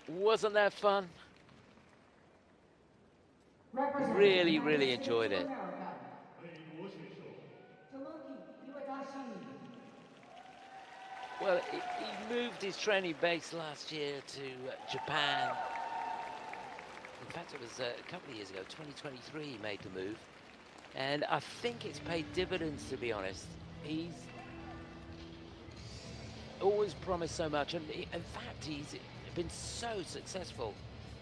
Wasn't that fun? Really, really enjoyed it. Well, he moved his training base last year to Japan. In fact, it was a couple of years ago, 2023, he made the move. And I think it's paid dividends, to be honest. He's always promised so much. And in fact, he's been so successful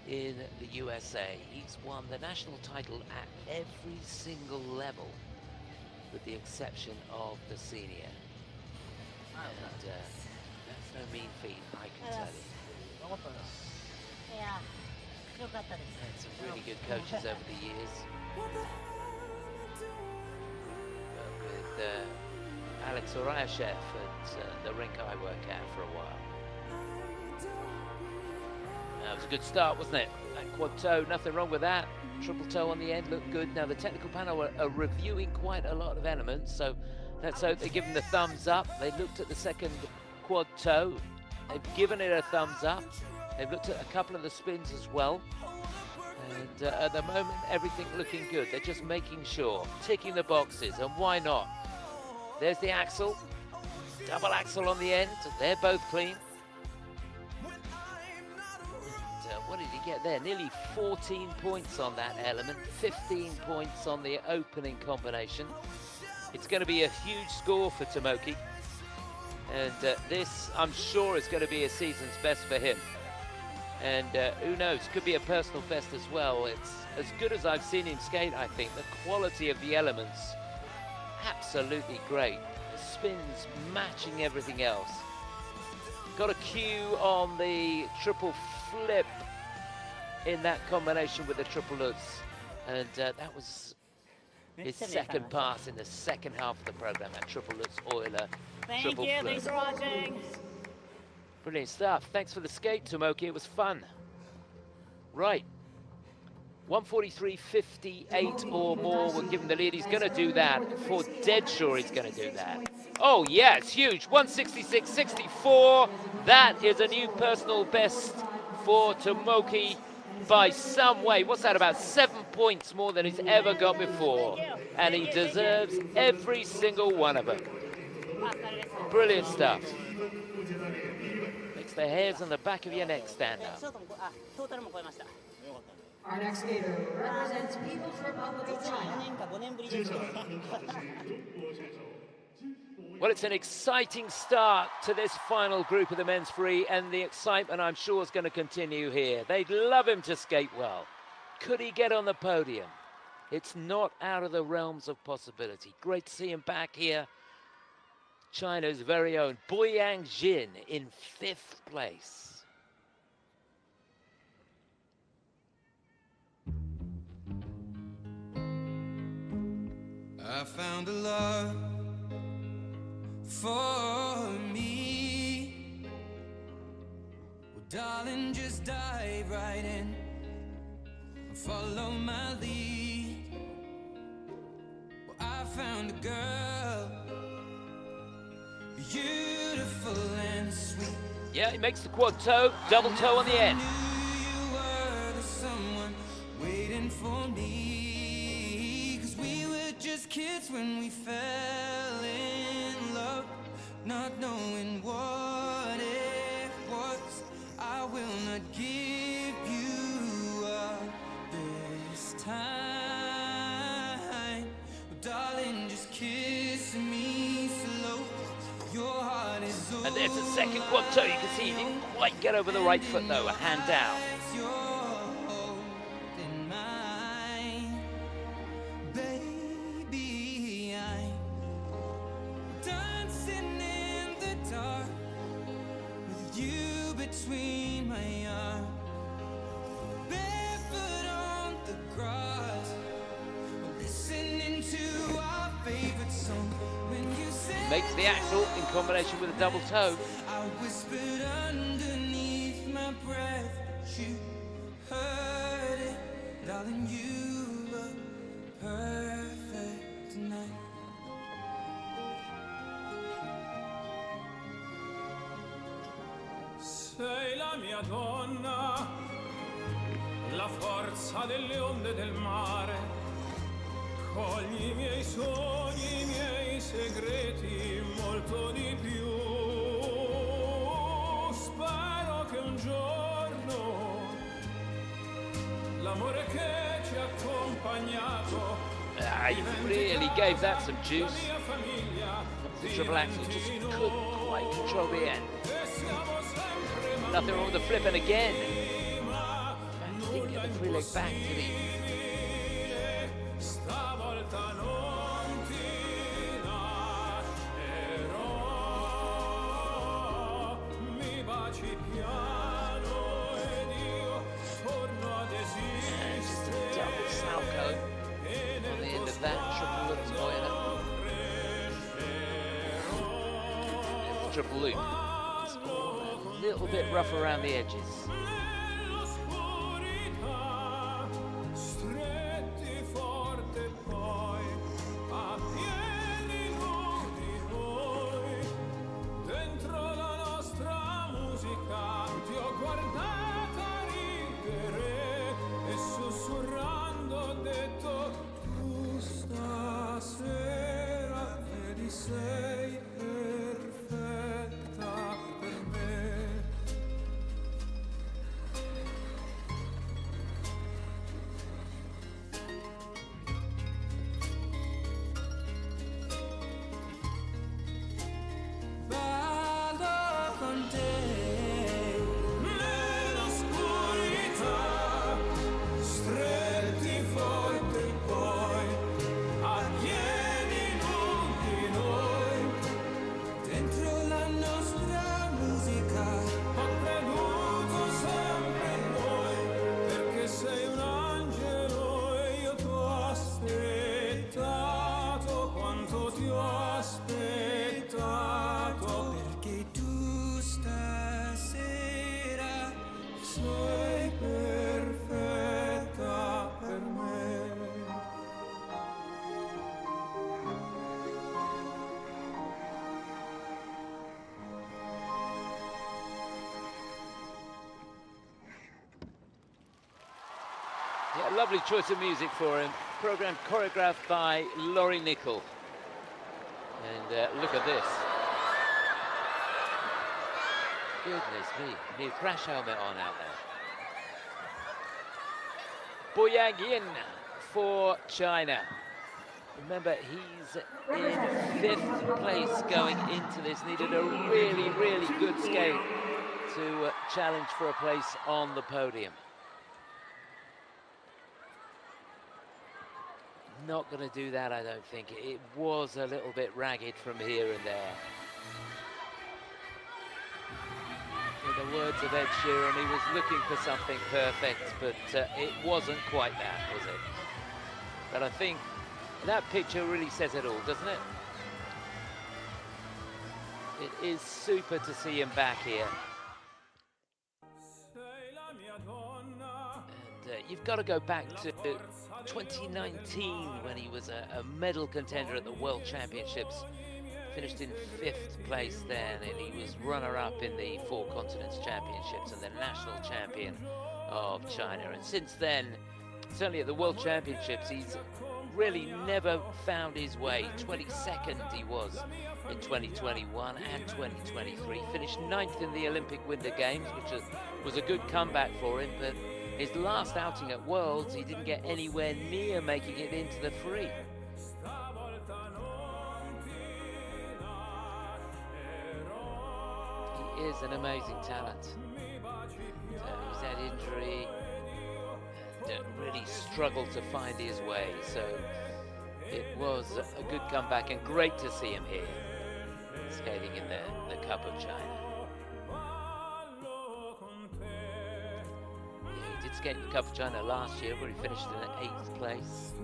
in the USA. He's won the national title at every single level, with the exception of the senior. And that's no mean feat, I can tell you. And some really good coaches over the years. With Alex Orayashev at the rink I work at for a while. That was a good start, wasn't it? That quad toe, nothing wrong with that. Triple toe on the end looked good. Now the technical panel are reviewing quite a lot of elements, so let's hope they give them the thumbs up. They looked at the second quad toe. They've given it a thumbs up. They've looked at a couple of the spins as well. And at the moment, everything looking good. They're just making sure, ticking the boxes, and why not? There's the axle, double axle on the end. They're both clean. And, what did he get there? Nearly 14 points on that element, 15 points on the opening combination. It's going to be a huge score for Tomoki. And this, I'm sure, is going to be a season's best for him. And who knows, could be a personal best as well. It's as good as I've seen him skate, I think. The quality of the elements, absolutely great. The spins matching everything else. Got a cue on the triple flip in that combination with the triple Lutz. And that was his second pass in the second half of the program, that triple Lutz Euler triple flip. Thanks for watching. Brilliant stuff. Thanks for the skate, Tomoki. It was fun. Right. 143.58 or more will give him the lead. He's going to do that. For dead sure he's going to do that. Oh, yeah, it's huge. 166.64. That is a new personal best for Tomoki by some way. What's that, about 7 points more than he's ever got before? And he deserves every single one of them. Brilliant stuff. Makes the hairs on the back of your neck stand up. Our next skater represents People's Republic of China. Well, it's an exciting start to this final group of the men's free, and the excitement, I'm sure, is going to continue here. They'd love him to skate well. Could he get on the podium? It's not out of the realms of possibility. Great to see him back here. China's very own Boyang Jin in 5th place. I found a love for me. Well, darling, just dive right in and follow my lead. Well, I found a girl, beautiful and sweet. Yeah, he makes the quad toe, double toe on the end. I knew you were the someone waiting for me, 'cause we were just kids when we fell in love, not knowing what it was. I will not give you up this time. Well, darling, just kiss me slow. Your heart is over. And there's the second quad toe. You can see he didn't quite get over the right foot though, a hand down. Baby, I'm dancing in the dark with you between my arms, barefoot on the grass, listening to our favorite song. When you said Makes the axle in combination with a double toe. I whispered underneath my breath, but you heard it, darling. You look perfect tonight. mia donna, la forza delle onde del mare, cogli i miei sogni, i miei segreti, molto di più. Spero che un giorno l'amore che ci ha accompagnato he really gave that some juice. The triple axel just couldn't quite control the end. Nothing wrong with the flip, and again, he didn't get the free leg back, did he? And just a double salto on the end of that triple loop spoiler. Triple loop. It's all a little bit rough around the edges. Yeah, lovely choice of music for him. Programme choreographed by Laurie Nickel. And look at this. Goodness me, new crash helmet on out there. Boyang Yin for China. Remember, he's in 5th place going into this. Needed a really, really good skate to challenge for a place on the podium. Not going to do that, I don't think. It was a little bit ragged from here and there. In the words of Ed Sheeran, he was looking for something perfect, but it wasn't quite that, was it? But I think that picture really says it all, doesn't it? It is super to see him back here. And you've got to go back to 2019 when he was a medal contender at the World Championships. Finished in 5th place then, and he was runner-up in the 4 Continents Championships and the national champion of China. And since then, certainly at the World Championships, he's really never found his way. 22nd he was in 2021 and 2023. Finished 9th in the Olympic Winter Games, which was a good comeback for him, but his last outing at Worlds, he didn't get anywhere near making it into the free. He is an amazing talent. He's had injury and really struggled to find his way, so it was a good comeback and great to see him here, skating in the Cup of China. Yeah, he did skate in the Cup of China last year, where he finished in 8th place,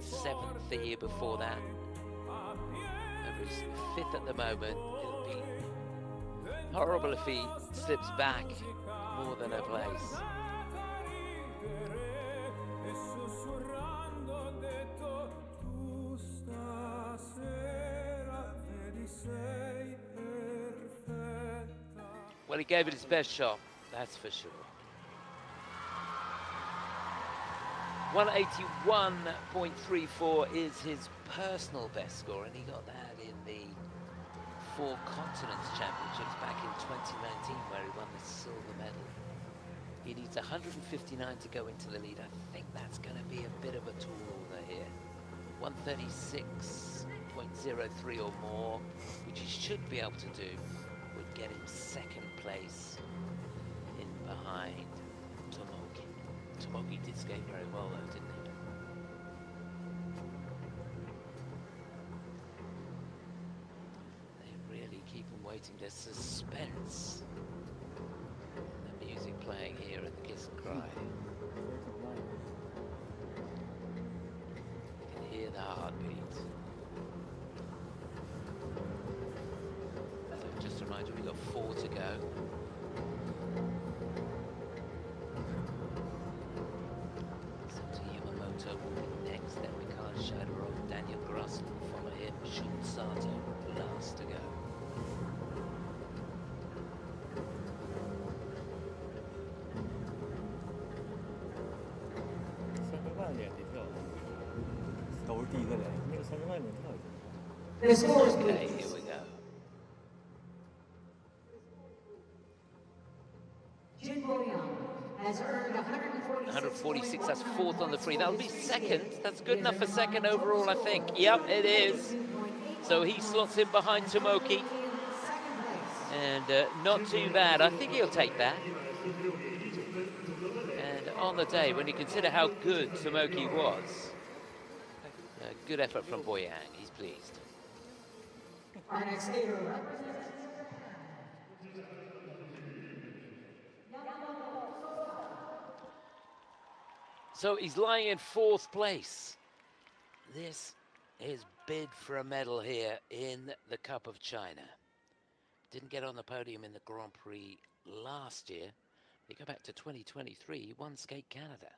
7th the year before that. And he's 5th at the moment. It'll be horrible if he slips back more than a place. Well, he gave it his best shot. that's for sure. 181.34 is his personal best score, and he got that in the Four Continents Championships back in 2019, where he won the silver medal. He needs 159 to go into the lead. I think that's going to be a bit of a tall order here. 136.03 or more, which he should be able to do, would get him second place in behind Tomoki. Tomoki did skate very well though, didn't he? They really keep him waiting. There's suspense. The music playing here at the Kiss and Cry. You can hear the heartbeat. So just a reminder, we've got 4 to go. Sato Yamamoto will be next, then Mikhail Shaidorov, Daniel Grassl will follow him, Shun Sato last to go. The scores, Okay, please. here we go. Jin Boyang has earned 146, that's 4th on the free. That'll be second. That's good enough for second overall, I think. Yep, it is. So he slots in behind Tomoki. And not too bad. I think he'll take that. And on the day, when you consider how good Tomoki was, a good effort from Boyang. He's pleased. Our next skater represents So he's lying in 4th place. This is bid for a medal here in the Cup of China. Didn't get on the podium in the Grand Prix last year. You go back to 2023, he won Skate Canada.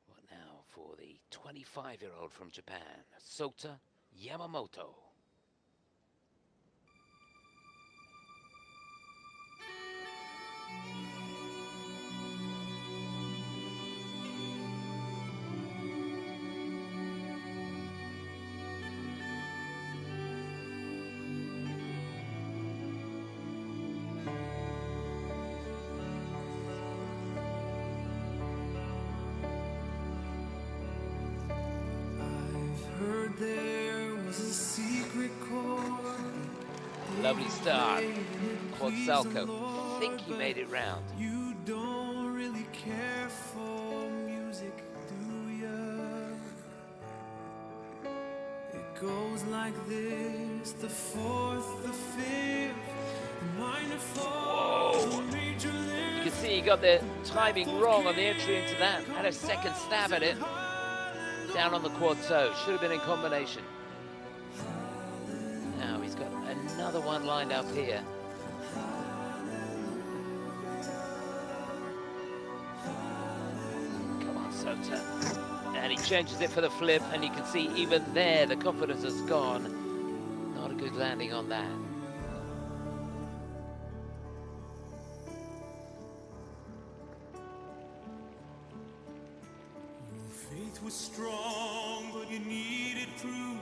What now for the 25-year-old from Japan, Sota Yamamoto. There was a secret chord. Lovely start. Quadsalco. I think he made it round. You don't really care for music, do ya? It goes like this: the 4th, the 5th, the minor 4th, the major lift. You can see he got the timing wrong on the entry into that. Had a second stab at it. Down on the quad toe, should have been in combination. Now he's got another one lined up here. Come on, Sota. And he changes it for the flip, and you can see even there the confidence has gone. Not a good landing on that. Faith was strong, but you needed proof.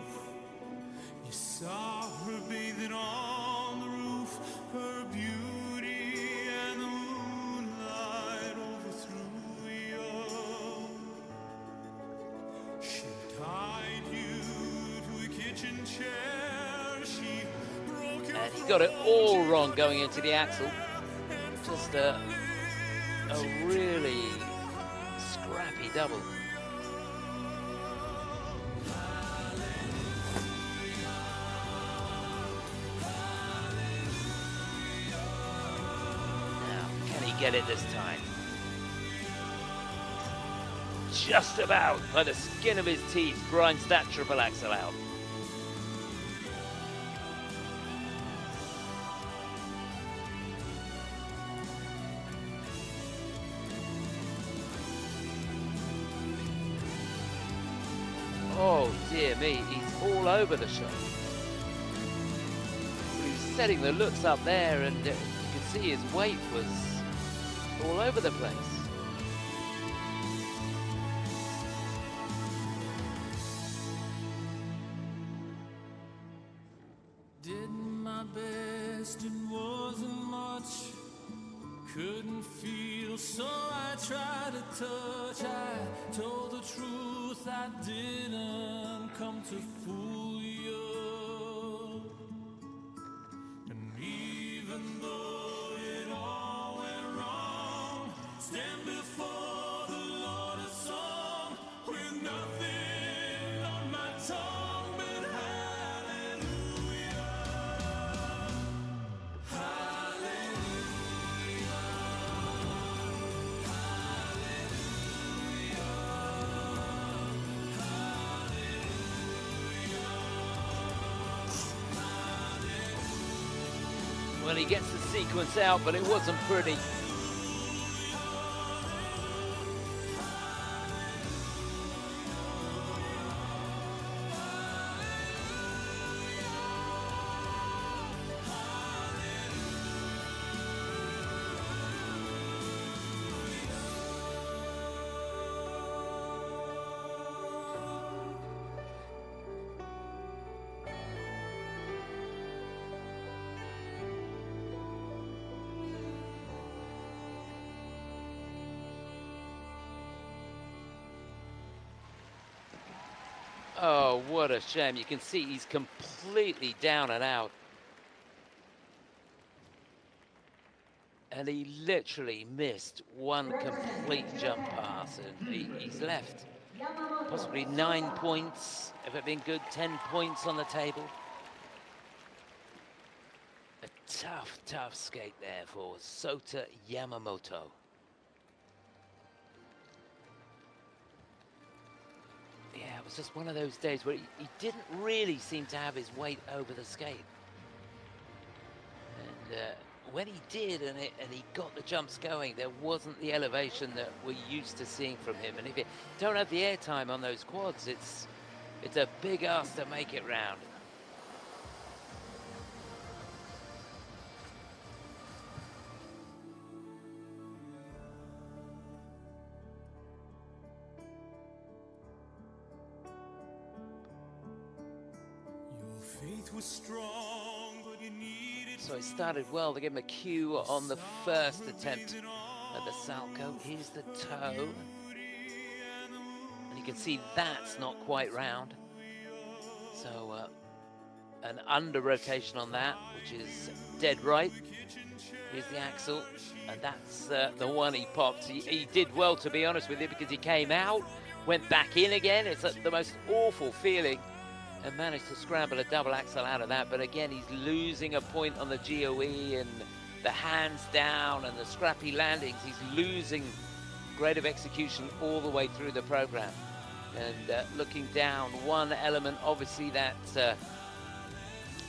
You saw her bathing on the roof, her beauty and the moonlight overthrew you. She tied you to a kitchen chair. She broke your And he got it all wrong going into the axle. Just a really scrappy double. Get it this time. Just about by the skin of his teeth grinds that triple axel out. Oh dear me, he's all over the shot. Really setting the looks up there, and you could see his weight was all over the place. Did my best, it wasn't much. Couldn't feel, so I tried to touch. I told the truth, I didn't come to fool you. And even though it all went wrong, stand before the Lord a song with nothing on my tongue but hallelujah. Well, he gets the sequence out, but it wasn't pretty. Oh, what a shame. You can see he's completely down and out. And he literally missed one complete jump pass, and he's left possibly 9 points, if it been good, 10 points on the table. A tough, tough skate there for Sato Yamamoto. Yeah, it was just one of those days where he didn't really seem to have his weight over the skate. And when he did, and he got the jumps going, there wasn't the elevation that we're used to seeing from him. And if you don't have the air time on those quads, it's a big ask to make it round. Faith was strong, but you needed. So it started well to give him a cue on the first attempt at the Salco. Here's the toe. And you can see that's not quite round. So an under rotation on that, which is dead right. Here's the axle, and that's the one he popped. He did well, to be honest with you, because he came out, went back in again. It's the most awful feeling. And managed to scramble a double axel out of that, but again he's losing a point on the GOE, and the hands down and the scrappy landings. He's losing grade of execution all the way through the program. And looking down, one element obviously that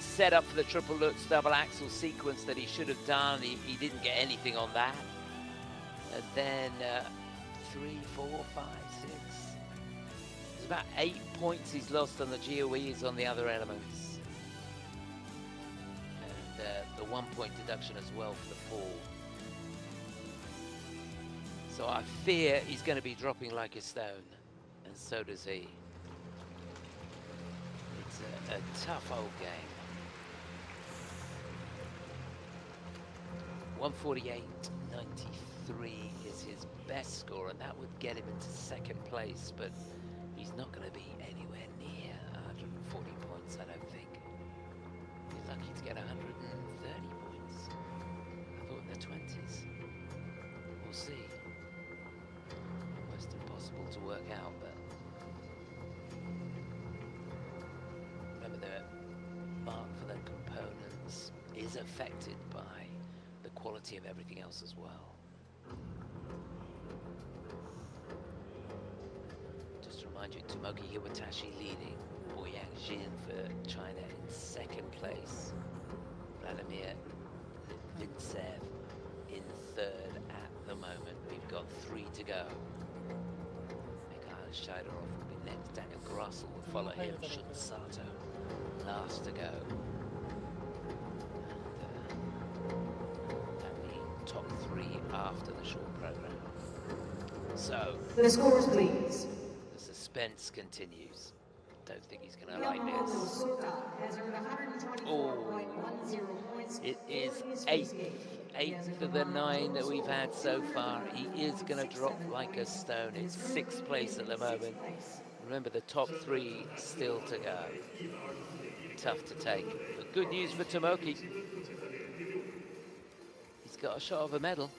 set up for the triple Lutz double axel sequence that he should have done. He didn't get anything on that. And then 3, 4, 5, 6. About 8 points he's lost on the GOEs on the other elements. And the 1 point deduction as well for the fall. So I fear he's going to be dropping like a stone, and so does he. It's a tough old game. 148.93 is his best score, and that would get him into second place, but he's not going to be anywhere near 140 points, I don't think. He's lucky to get 130 points. I thought in the 20s. We'll see. Almost impossible to work out, but remember the mark for the components is affected by the quality of everything else as well. Mind you, Tomoki Hiwatashi leading, Boyang Jin for China in second place, Vladimir Litvintsev in third at the moment. We've got 3 to go. Mikhail Shaidorov will be next, Daniel Grassl will follow him, Sato last to go. shortly after the short program. So, The scores, please. the suspense continues. Don't think he's going to like Yamamoto this. has earned 124.10 points. It is for his eighth first game. He has of the 9 that we've had so far. He is going to drop like a stone. It's 6th place at the moment. Remember, the top 3 still to go. Tough to take. But good news for Tomoki. He's got a shot of a medal.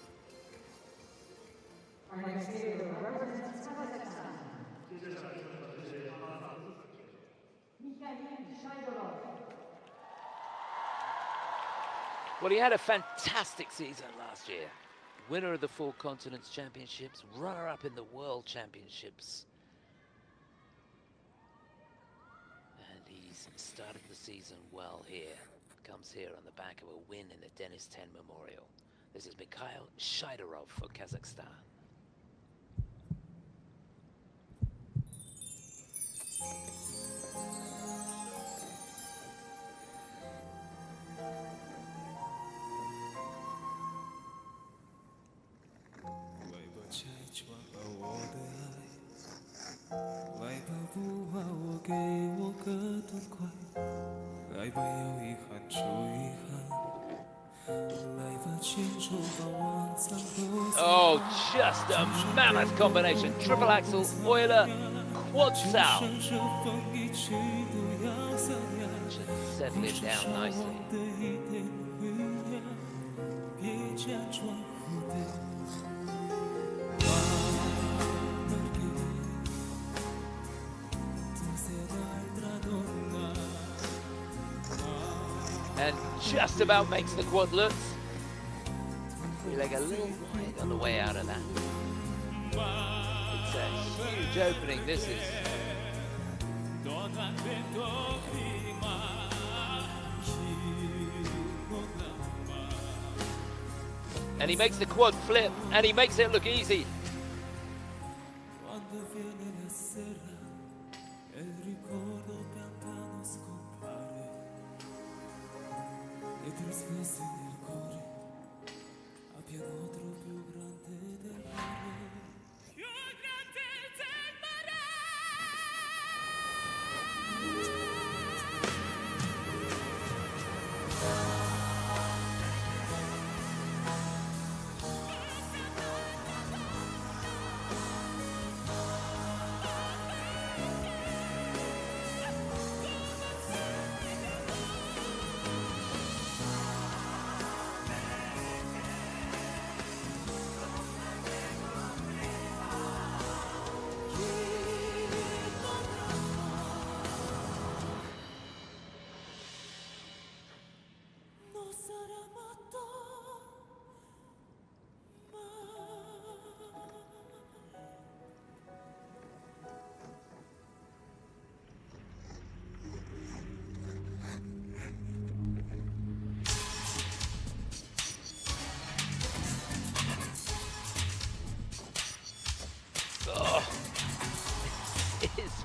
Our next skater represents Kazakhstan. Shaidorov. Well, he had a fantastic season last year. Winner of the 4 Continents Championships, runner-up in the World Championships. And he's started the season well here. Comes here on the back of a win in the Dennis 10 Memorial. This is Mikhail Shaidorov for Kazakhstan. Oh, just a mammoth combination. Triple axel, Euler, quad sal. Should settle it down nicely. And just about makes the quad lutz. Free leg a little wide on the way out of that. It's a huge opening, this is. And he makes the quad flip, and he makes it look easy.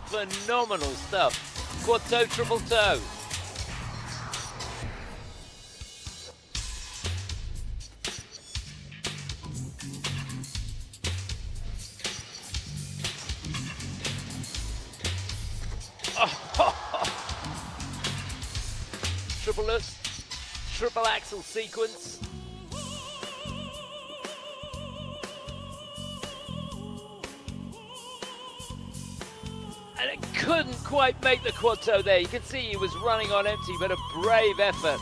Phenomenal stuff. Quad toe, triple toe. Triple lutz, triple axel sequence. And it couldn't quite make the quad toe there. You can see he was running on empty, but a brave effort.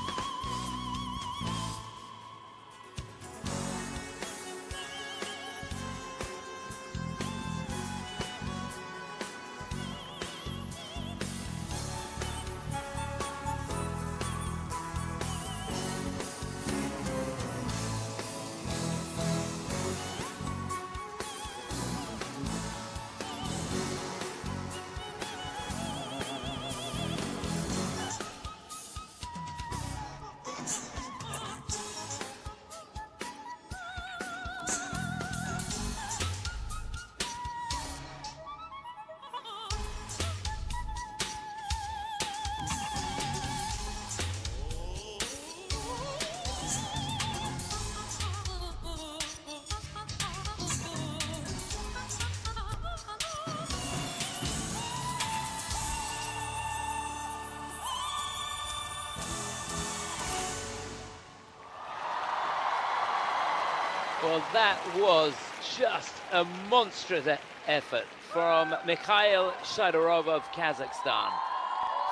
Well, that was just a monstrous effort from Mikhail Shaidorov of Kazakhstan.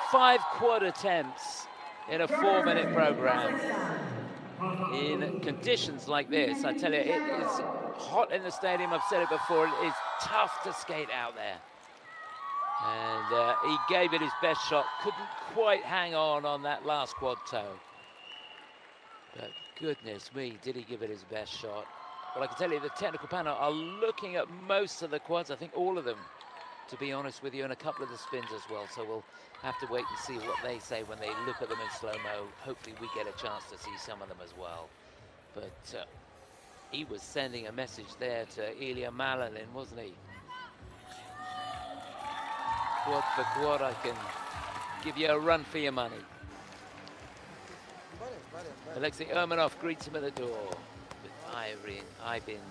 5 quad attempts in a 4-minute program. In conditions like this, I tell you, it is hot in the stadium. I've said it before, it is tough to skate out there. And he gave it his best shot, couldn't quite hang on that last quad toe. But goodness me, did he give it his best shot. Well, I can tell you the technical panel are looking at most of the quads, I think all of them, to be honest with you, and a couple of the spins as well. So we'll have to wait and see what they say when they look at them in slow-mo. Hopefully we get a chance to see some of them as well. But he was sending a message there to Ilya Malalin, wasn't he? Quad for quad, I can give you a run for your money. Alexei Urmanov greets him at the door with Ivan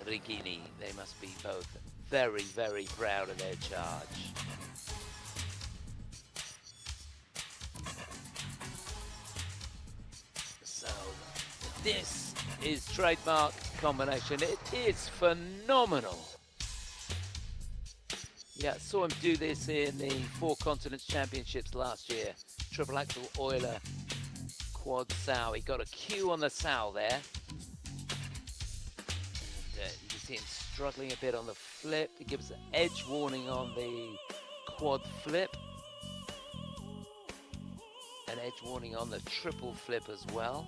Rigini. They must be both very, very proud of their charge. So this is trademark combination. It is phenomenal. Yeah, saw him do this in the 4 Continents Championships last year. Triple axel Euler quad sow. He got a Q on the sow there. And, you can see him struggling a bit on the flip. He gives an edge warning on the quad flip. An edge warning on the triple flip as well.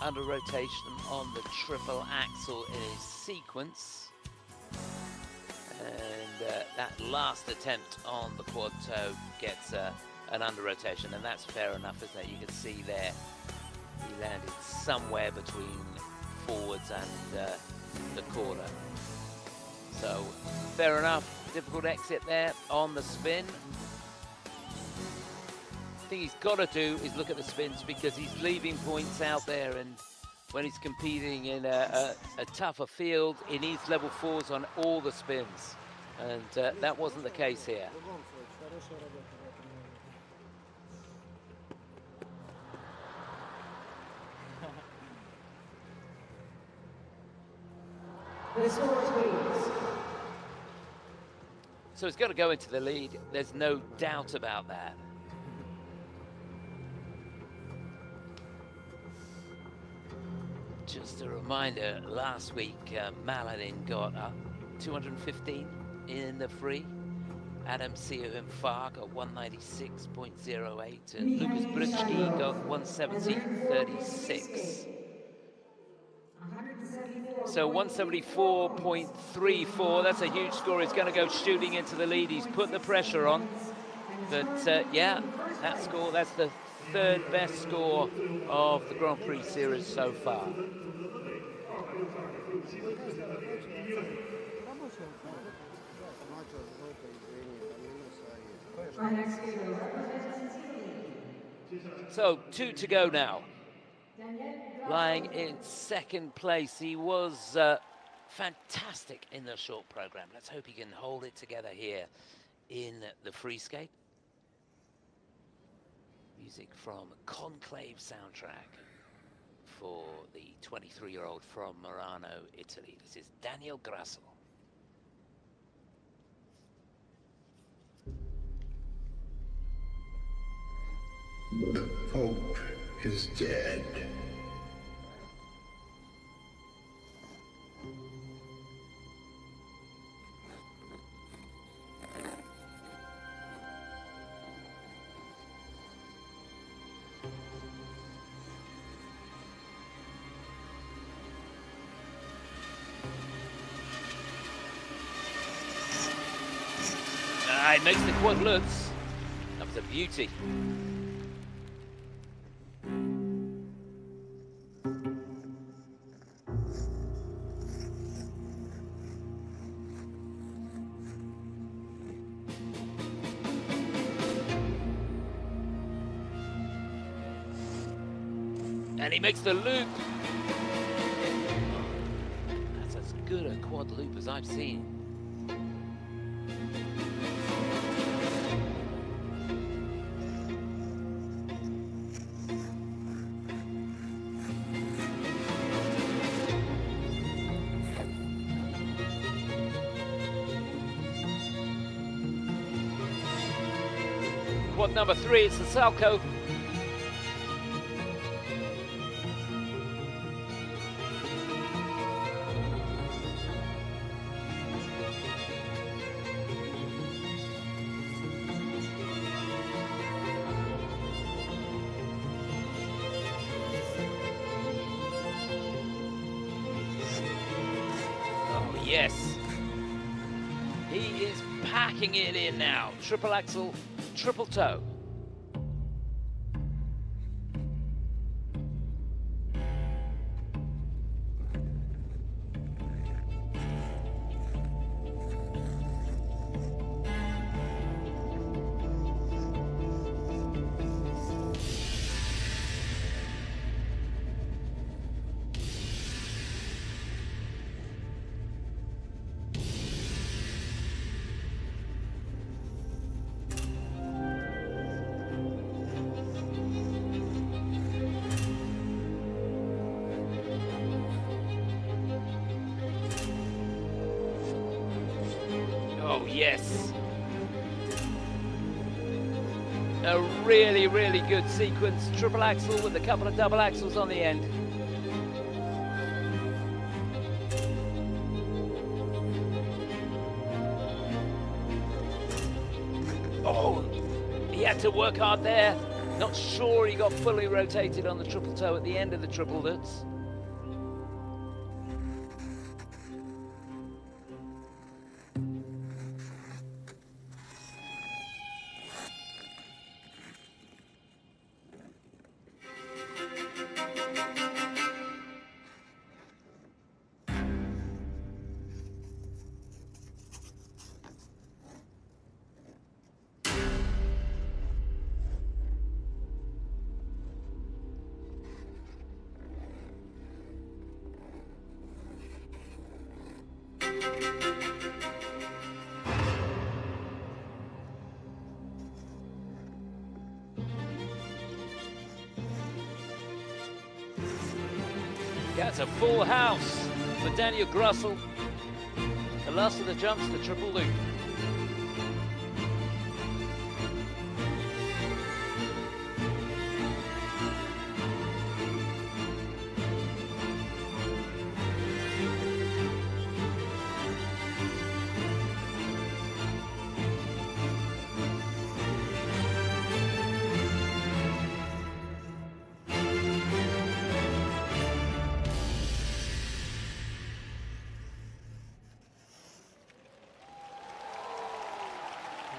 Under rotation on the triple axel in his sequence. And that last attempt on the quad toe gets an under rotation, and that's fair enough, isn't it? You can see there he landed somewhere between forwards and the corner. So fair enough, difficult exit there on the spin. The thing he's got to do is look at the spins, because he's leaving points out there, and when he's competing in a tougher field, he needs level 4s on all the spins, and that wasn't the case here. So he's got to go into the lead. There's no doubt about that. Just a reminder, last week Maladin got 215 in the free. Adam Siu-Him-Fa got 196.08, and Lucas Britsky got 170.36. So 174.34, that's a huge score. He's going to go shooting into the lead. He's put the pressure on. But yeah, that score, that's the 3rd best score of the Grand Prix series so far. So 2 to go now. Lying in 2nd place. He was fantastic in the short program. Let's hope he can hold it together here in the free skate. Music from Conclave soundtrack for the 23-year-old from Murano, Italy. This is Daniel Grassl. Hope is dead. It makes the quad loops. That was a beauty. And he makes the loop. That's as good a quad loop as I've seen. Quad number 3, it's the Salchow. Oh, yes. He is packing it in now. Triple axel, triple toe. Oh, yes. A really, really good sequence. Triple axel with a couple of double axels on the end. Oh, he had to work hard there. Not sure he got fully rotated on the triple toe at the end of the triple lutz. That's a full house for Daniel Grassl. The last of the jumps, the triple loop.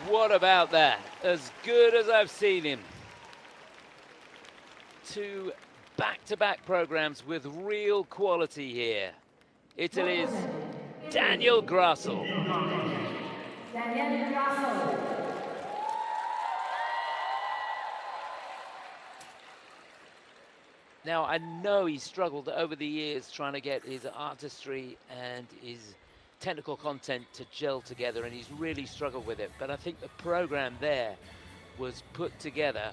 What about that? As good as I've seen him. 2 back-to-back programs with real quality here. Italy's Daniel Grassl. Daniel Grassl. Now, I know he struggled over the years trying to get his artistry and his technical content to gel together, and he's really struggled with it. But I think the program there was put together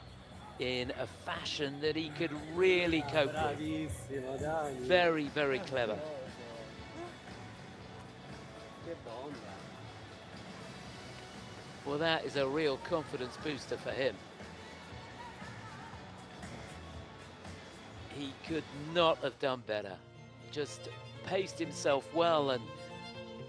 in a fashion that he could really cope with. Very, very clever. Well, that is a real confidence booster for him. He could not have done better. Just paced himself well, and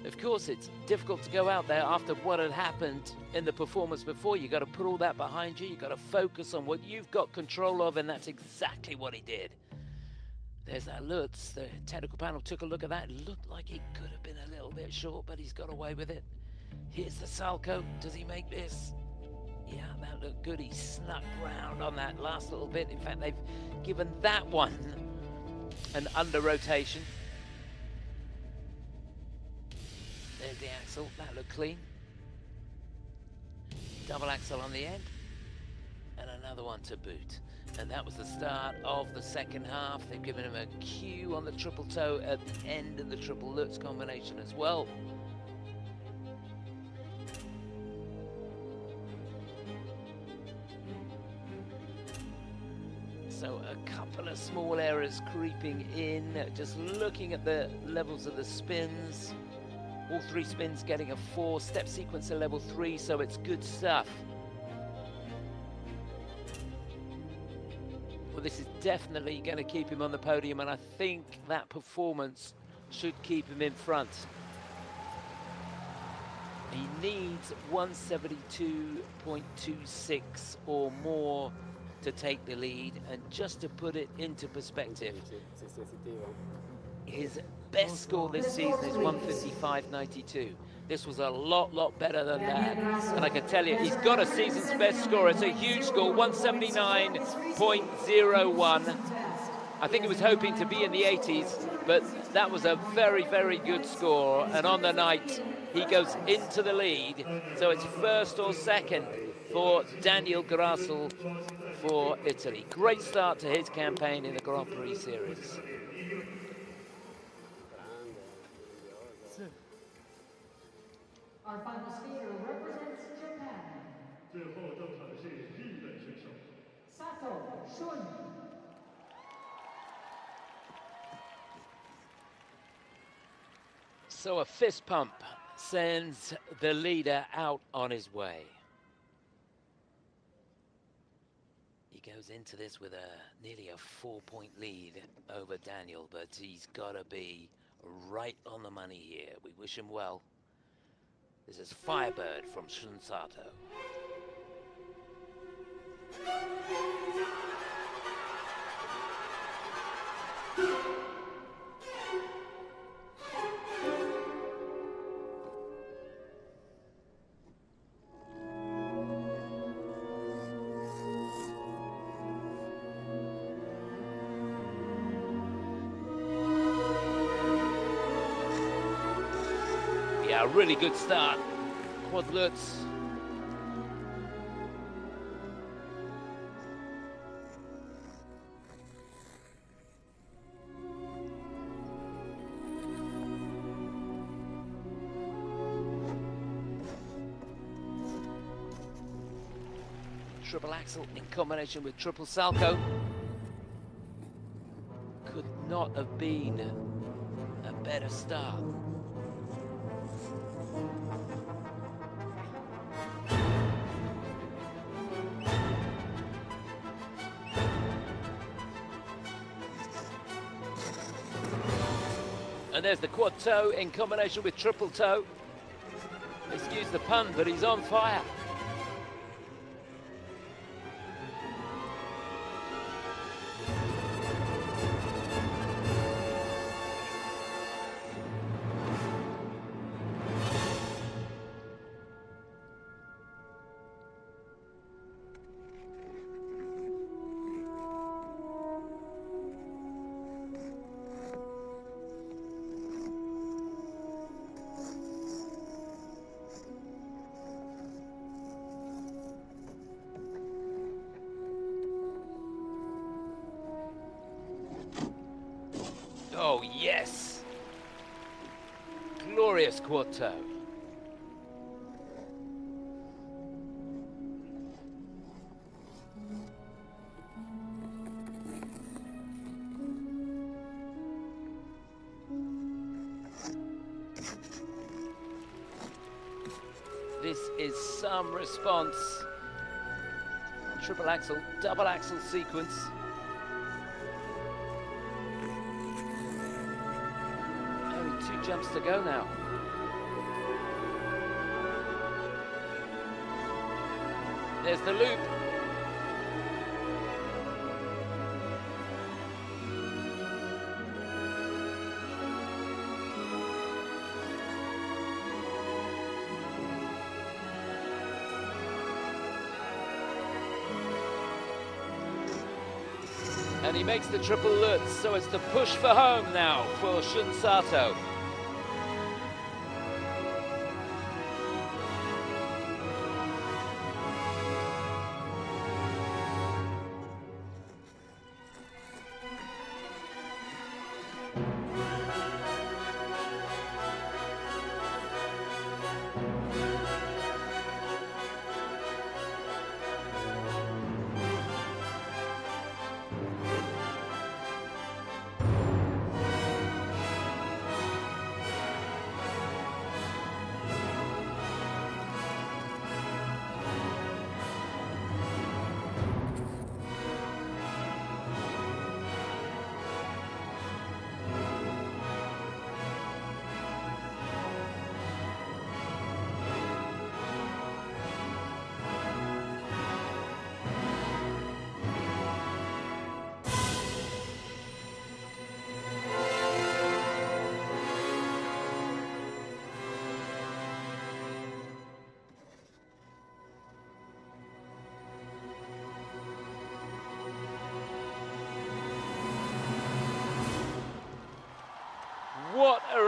of course, it's difficult to go out there after what had happened in the performance before. You've got to put all that behind you. You've got to focus on what you've got control of, and that's exactly what he did. There's that Lutz. The technical panel took a look at that. It looked like it could have been a little bit short, but he's got away with it. Here's the Salchow. Does he make this? Yeah, that looked good. He snuck round on that last little bit. In fact, they've given that one an under rotation. There's the axle, that looked clean. Double axle on the end, and another one to boot. And that was the start of the second half. They've given him a cue on the triple toe at the end of the triple lutz combination as well. So a couple of small errors creeping in, just looking at the levels of the spins. All 3 spins getting a 4, step sequence at level 3, so it's good stuff. Well, this is definitely going to keep him on the podium, and I think that performance should keep him in front. He needs 172.26 or more to take the lead, and just to put it into perspective, his best score this season is 155.92. This was a lot better than that, and I can tell you he's got a season's best score. It's a huge score, 179.01. I think he was hoping to be in the 80s, but that was a very good score, and on the night he goes into the lead, so it's first or second for Daniel Grassl for Italy. Great start to his campaign in the Grand Prix series. Our final skater represents Japan. 最后登场的是日本选手 Sato Performance. So a fist pump sends the leader out on his way. He goes into this with nearly a 4-point lead over Daniel, but he's got to be right on the money here. We wish him well. This is Firebird from Shun Sato. Yeah, really good start. Quad Lutz. Triple axel in combination with triple salto. Could not have been a better start. And there's the quad toe in combination with triple toe. Excuse the pun, but he's on fire. Oh, yes. Glorious quad toe. This is some response. Triple axel, double axel sequence. Only 2 jumps to go now. There's the loop. And he makes the triple lutz, so it's the push for home now for Shun Sato.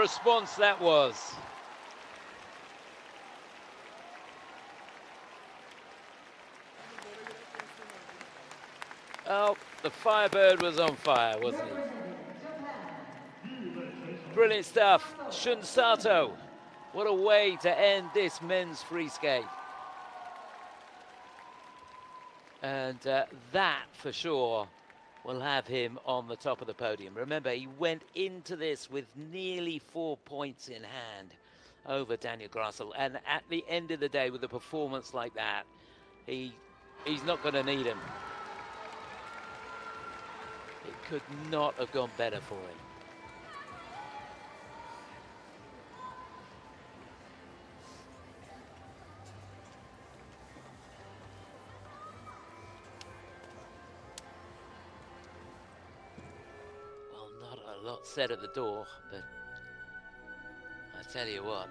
response that was. Oh, the Firebird was on fire, wasn't he? Brilliant stuff. Shun Sato. What a way to end this men's free skate. And that, for sure, will have him on the top of the podium. Remember, he went into this with nearly 4 points in hand over Daniel Grassl. And at the end of the day, with a performance like that, he's not going to need him. It could not have gone better for him. Well, not a lot said at the door, but I tell you what,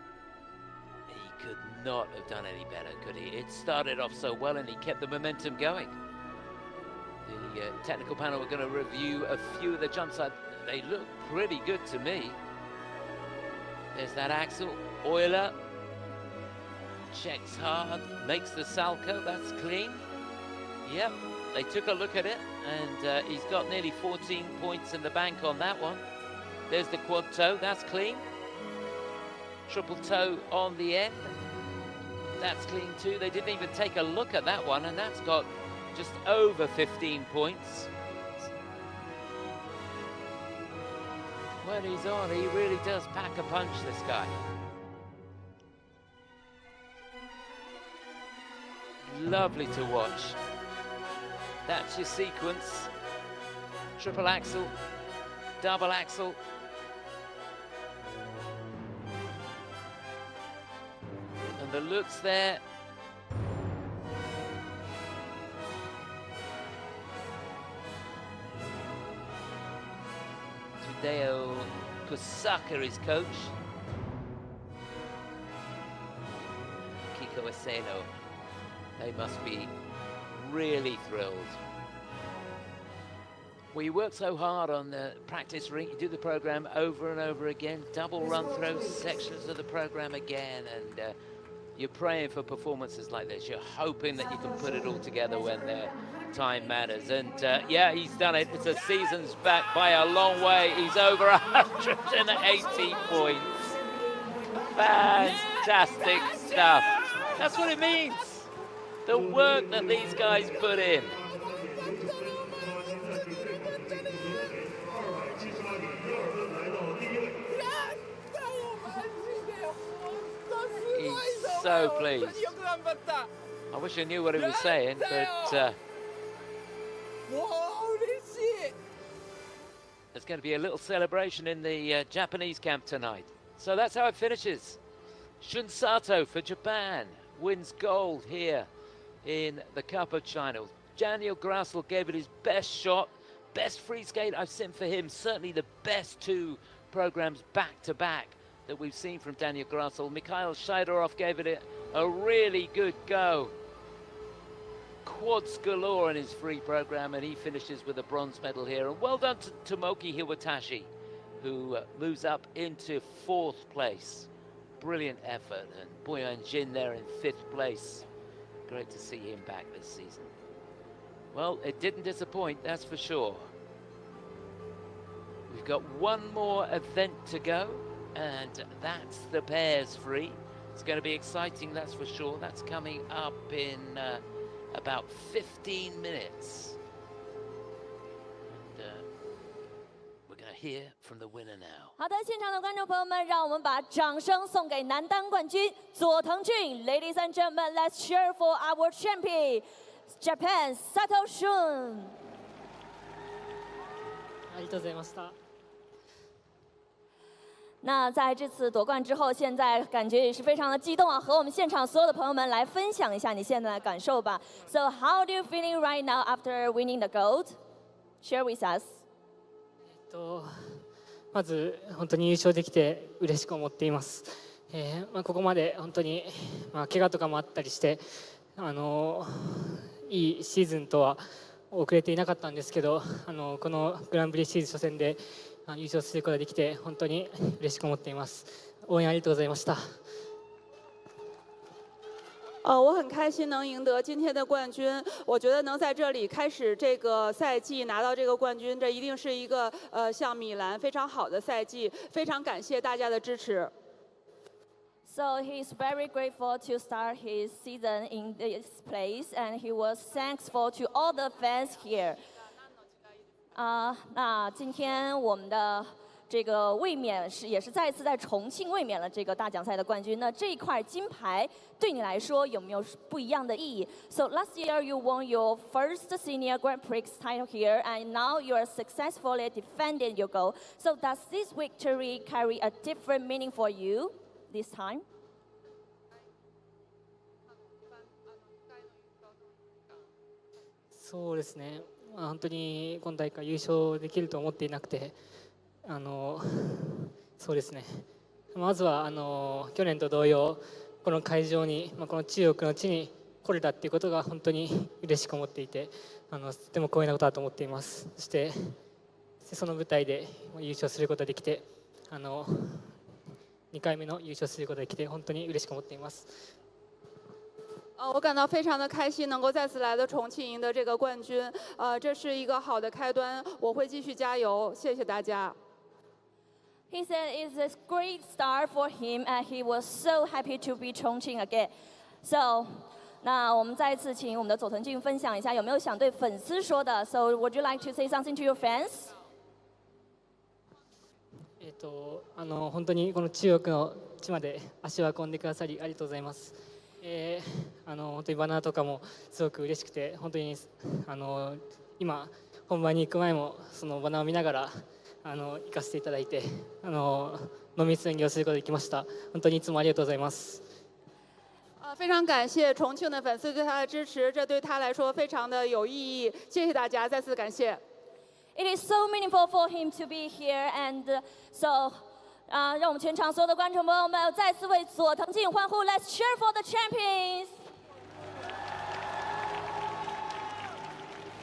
he could not have done any better, could he? It started off so well and he kept the momentum going. The technical panel are going to review a few of the jumps. They look pretty good to me. There's that axel. Euler checks hard, makes the salco. That's clean. Yep, they took a look at it, and he's got nearly 14 points in the bank on that one. There's the quad toe. That's clean. Triple toe on the end. That's clean too. They didn't even take a look at that one, and that's got just over 15 points. When he's on, he really does pack a punch, this guy. Lovely to watch. That's your sequence. Triple axel, double axel. And the looks there. Deo Kusaka, his coach. Kiko Aseno. They must be really thrilled. Well, you work so hard on the practice rink, you do the program over and over again, double run through sections of the program again, and you're praying for performances like this. You're hoping that you can put it all together when the time matters. And yeah, he's done it. It's a season's back by a long way. He's over 180 points. Fantastic stuff. That's what it means. The work that these guys put in. He's so pleased. I wish I knew what he was saying, but there's going to be a little celebration in the Japanese camp tonight. So that's how it finishes. Shun Sato for Japan wins gold here in the Cup of China. Daniel Grassl gave it his best shot, best free skate I've seen for him. Certainly the best two programs back to back that we've seen from Daniel Grassl. Mikhail Shaidorov gave it a really good go. Quads galore in his free program, and he finishes with a bronze medal here. And well done to Tomoki Hiwatashi, who moves up into 4th place. Brilliant effort. And Boyang Jin there in 5th place. Great to see him back this season. Well, it didn't disappoint, that's for sure. We've got one more event to go, and that's the pairs free. It's going to be exciting, that's for sure. That's coming up in about 15 minutes. And we're going to hear from the winner now. 好的，现场的观众朋友们，让我们把掌声送给男单冠军佐藤俊。Ladies and gentlemen, let's cheer for our champion, Japan, Sato Shun. ありがとうございました。那在这次夺冠之后，现在感觉也是非常的激动啊，和我们现场所有的朋友们来分享一下你现在的感受吧。So how do you feeling right now after winning the gold? Share with us. まず本当に優勝できて嬉しく思っています。ここまで本当に怪我とかもあったりしていいシーズンとは遅れていなかったんですけど、このグランプリシリーズ初戦で優勝することができて本当に嬉しく思っています。応援ありがとうございました。我很开心能赢得今天的冠军。我觉得能在这里开始这个赛季拿到这个冠军，这一定是一个像米兰非常好的赛季。非常感谢大家的支持。So he's very grateful to start his season in this place, and he was thankful to all the fans here. 那今天我们的这个卫冕也是再次在重庆卫冕了这个大奖赛的冠军。那这一块金牌对你来说有没有不一样的意义 ？So last year you won your first senior Grand Prix title here, and now you are successfully defending your goal. So does this victory carry a different meaning for you this time? そうですね。本当に今大会優勝できると思っていなくて。そうですね。まずは去年と同様この会場に、この中国の地に来れたっていうことが本当に嬉しく思っていて、とても光栄なことだと思っています。そしてその舞台で優勝することができて、2回目の優勝することができて本当に嬉しく思っています。我感到非常的开心，能够再次来到重庆赢得这个冠军。这是一个好的开端，我会继续加油。谢谢大家。He said it's a great start for him, and he was so happy to be Chongqing again. So, 那我们再次請我們的佐藤俊分享一下，有沒有想對粉絲說的 ？So, would you like to say something to your fans? 本当にこの中国の地まで足を運んでくださりありがとうございます。本当にバナーとかもすごく嬉しくて、本当に今本番に行く前もそのバナーを見ながら行かせていただいて濃密演技をすることができました。本当にいつもありがとうございます。非常感谢重庆的粉丝对他的支持，这对他来说非常的有意义。谢谢大家，再次感谢。It is so meaningful for him to be here, and so 让我们全场所有的观众朋友们再次为佐藤俊欢呼 ！Let's cheer for the champions!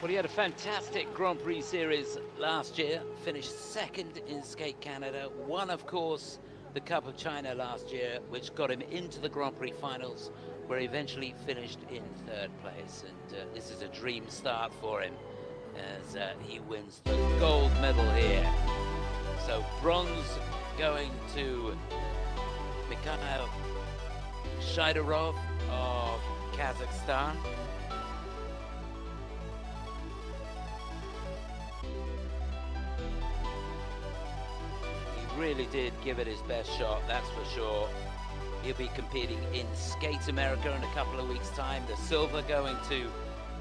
Well, he had a fantastic Grand Prix series last year, finished second in Skate Canada, won, of course, the Cup of China last year, which got him into the Grand Prix finals, where he eventually finished in third place. And this is a dream start for him as he wins the gold medal here. So bronze going to Mikhail Shaidorov of Kazakhstan. Really did give it his best shot, that's for sure. He'll be competing in Skate America in a couple of weeks' time. The silver going to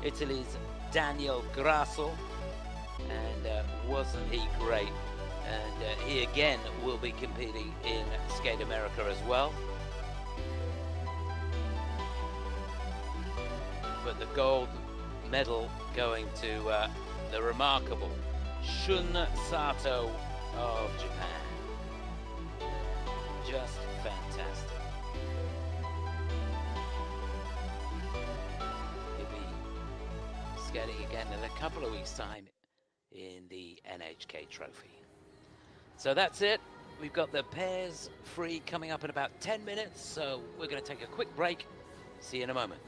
Italy's Daniel Grassl, and wasn't he great? And he again will be competing in Skate America as well. But the gold medal going to the remarkable Shun Sato of Japan. Just fantastic. He'll be skating again in a couple of weeks' time in the NHK Trophy. So that's it. We've got the pairs free coming up in about 10 minutes, so we're going to take a quick break. See you in a moment.